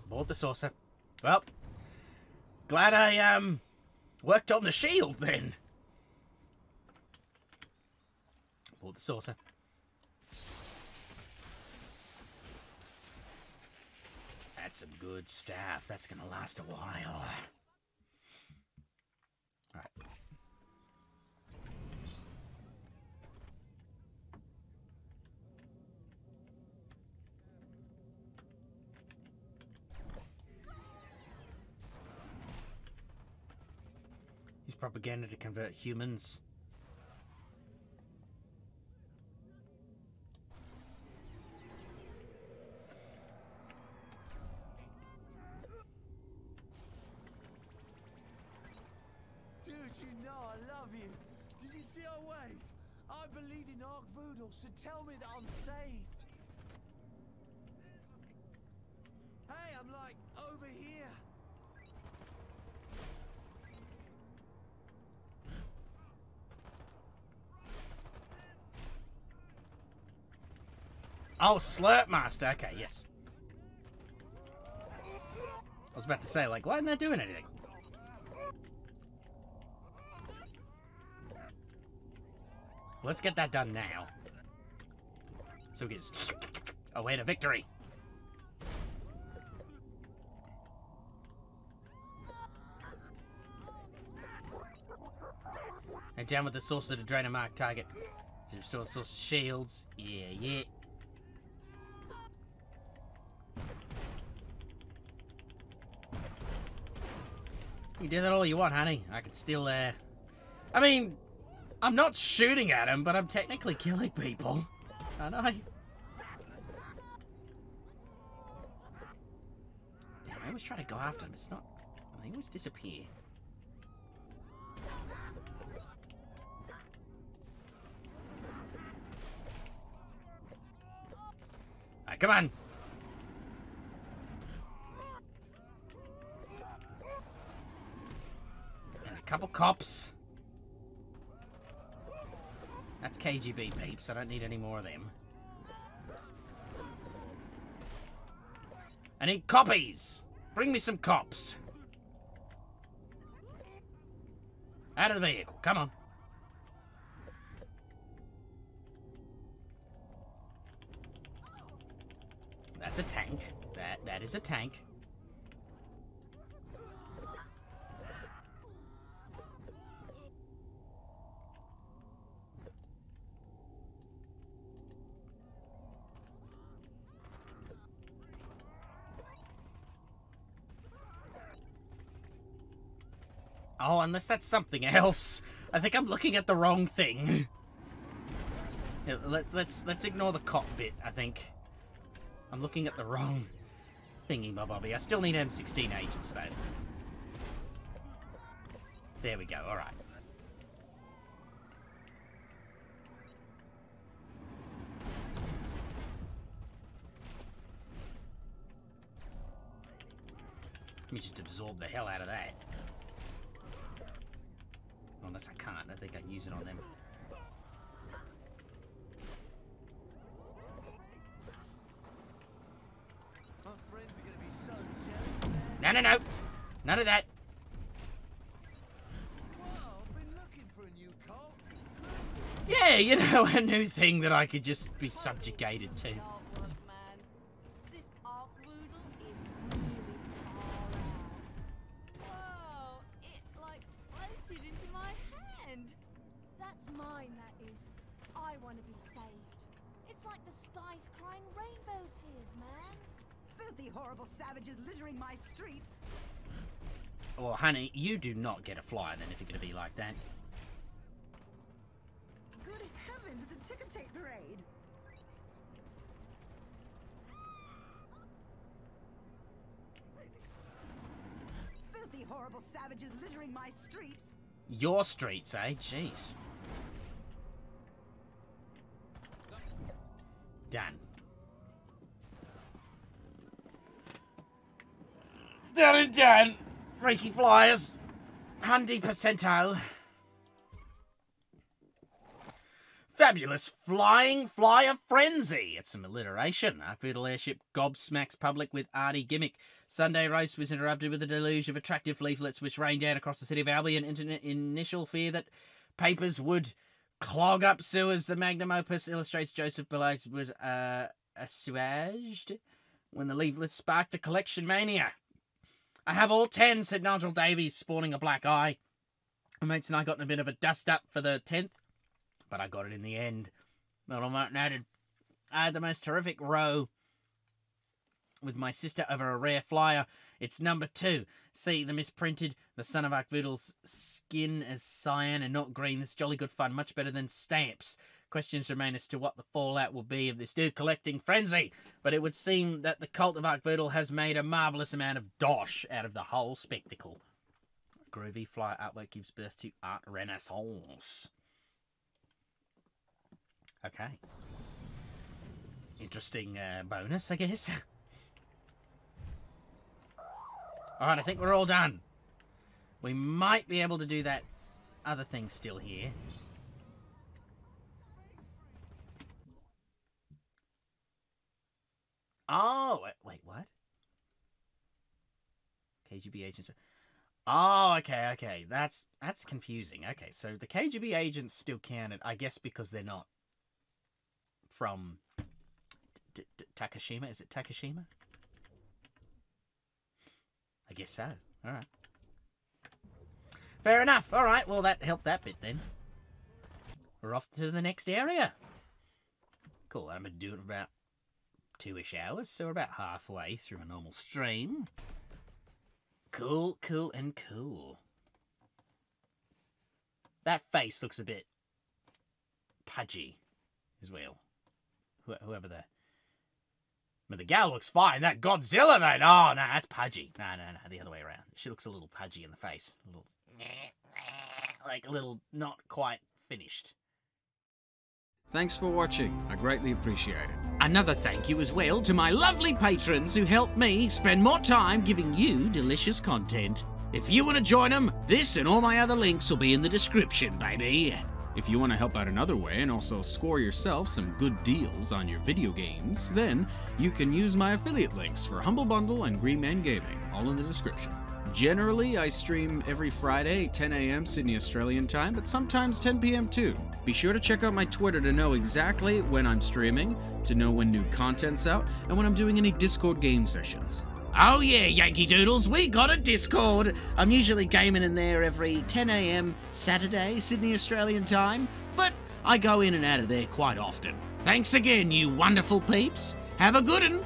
Bought the saucer. Well, glad I worked on the shield then. Bought the saucer. That's some good stuff. That's gonna last a while. Alright. Use propaganda to convert humans. Dude, you know I love you. Did you see I waved? I believe in Ark Voodoo, so tell me that I'm saved. Hey, I'm like over here. Oh, Slurp Master. Okay, yes. I was about to say, like, why isn't that doing anything? Let's get that done now. So we can just await a victory. And down with the saucer to drain a marked target. To restore saucer shields. Yeah, yeah. You do that all you want, honey. I can still, I mean, I'm not shooting at him, but I'm technically killing people. Aren't I? Damn, I always try to go after him. It's not... They always disappear. Alright, come on. And a couple cops. That's KGB peeps. I don't need any more of them. I need copies. Bring me some cops. Out of the vehicle. Come on. That's a tank. That is a tank. Oh, unless that's something else. I think I'm looking at the wrong thing. Yeah, let's ignore the cop bit, I think. I'm looking at the wrong thingy, bobby. I still need M16 agents, though. There we go, alright. Let me just absorb the hell out of that. Unless I can't, I think I use it on them. My friends are gonna be so jealous. No, no, no. None of that. Wow, I've been looking for a new car. Yeah, you know, a new thing that I could just be subjugated to. Artwork, man. This Ark Voodoo is really far out. Whoa, it like floated into my hand. That's mine, that is. I I want to be saved. It's like the sky's crying rainbow tears, man. Filthy, horrible savages littering my streets. Well, honey, you do not get a fly then if you're going to be like that. Good heavens, it's a ticker-tape parade. Filthy, horrible savages littering my streets. Your streets, eh? Jeez. Done. Done and done. Freaky flyers. 100%. Fabulous flying flyer frenzy. It's some alliteration. Arcvoodle airship gobsmacks public with arty gimmick. Sunday roast was interrupted with a deluge of attractive leaflets which rained down across the city of Albion. Initial fear that papers would clog up sewers. The magnum opus illustrates Joseph Billades was assuaged when the leaflets sparked a collection mania. I have all 10, said Nigel Davies, sporting a black eye. My mates and I got in a bit of a dust-up for the 10th, but I got it in the end. Little Martin noted, I had the most terrific row with my sister over a rare flyer. It's number 2. See, the misprinted, the son of Arcvoodle's skin as cyan and not green. This is jolly good fun, much better than stamps. Questions remain as to what the fallout will be of this new collecting frenzy, but it would seem that the cult of Arcvoodle has made a marvellous amount of dosh out of the whole spectacle. Groovy flyer artwork gives birth to art renaissance. Okay. Interesting bonus, I guess. Alright, I think we're all done. We might be able to do that other thing still here. Oh, wait, what? KGB agents. Oh, okay. That's confusing. Okay, so the KGB agents still counted, I guess, because they're not from Takashima. Is it Takashima? I guess so. All right. Fair enough. All right. Well, that helped that bit then. We're off to the next area. Cool. I'm going to do it for about 2-ish hours, so we're about halfway through a normal stream. Cool. That face looks a bit pudgy as well. Whoever the gal looks fine. That Godzilla, though. Oh, no, that's pudgy. No, the other way around. She looks a little pudgy in the face. Like a little not quite finished. Thanks for watching. I greatly appreciate it. Another thank you as well to my lovely patrons who help me spend more time giving you delicious content. If you want to join them, this and all my other links will be in the description, baby. If you want to help out another way and also score yourself some good deals on your video games, then you can use my affiliate links for Humble Bundle and Green Man Gaming, all in the description. Generally, I stream every Friday, 10 AM Sydney Australian time, but sometimes 10 PM too. Be sure to check out my Twitter to know exactly when I'm streaming, to know when new content's out, and when I'm doing any Discord game sessions. Oh yeah, Yankee Doodles, we got a Discord. I'm usually gaming in there every 10 AM Saturday, Sydney Australian time, but I go in and out of there quite often. Thanks again, you wonderful peeps. Have a good one.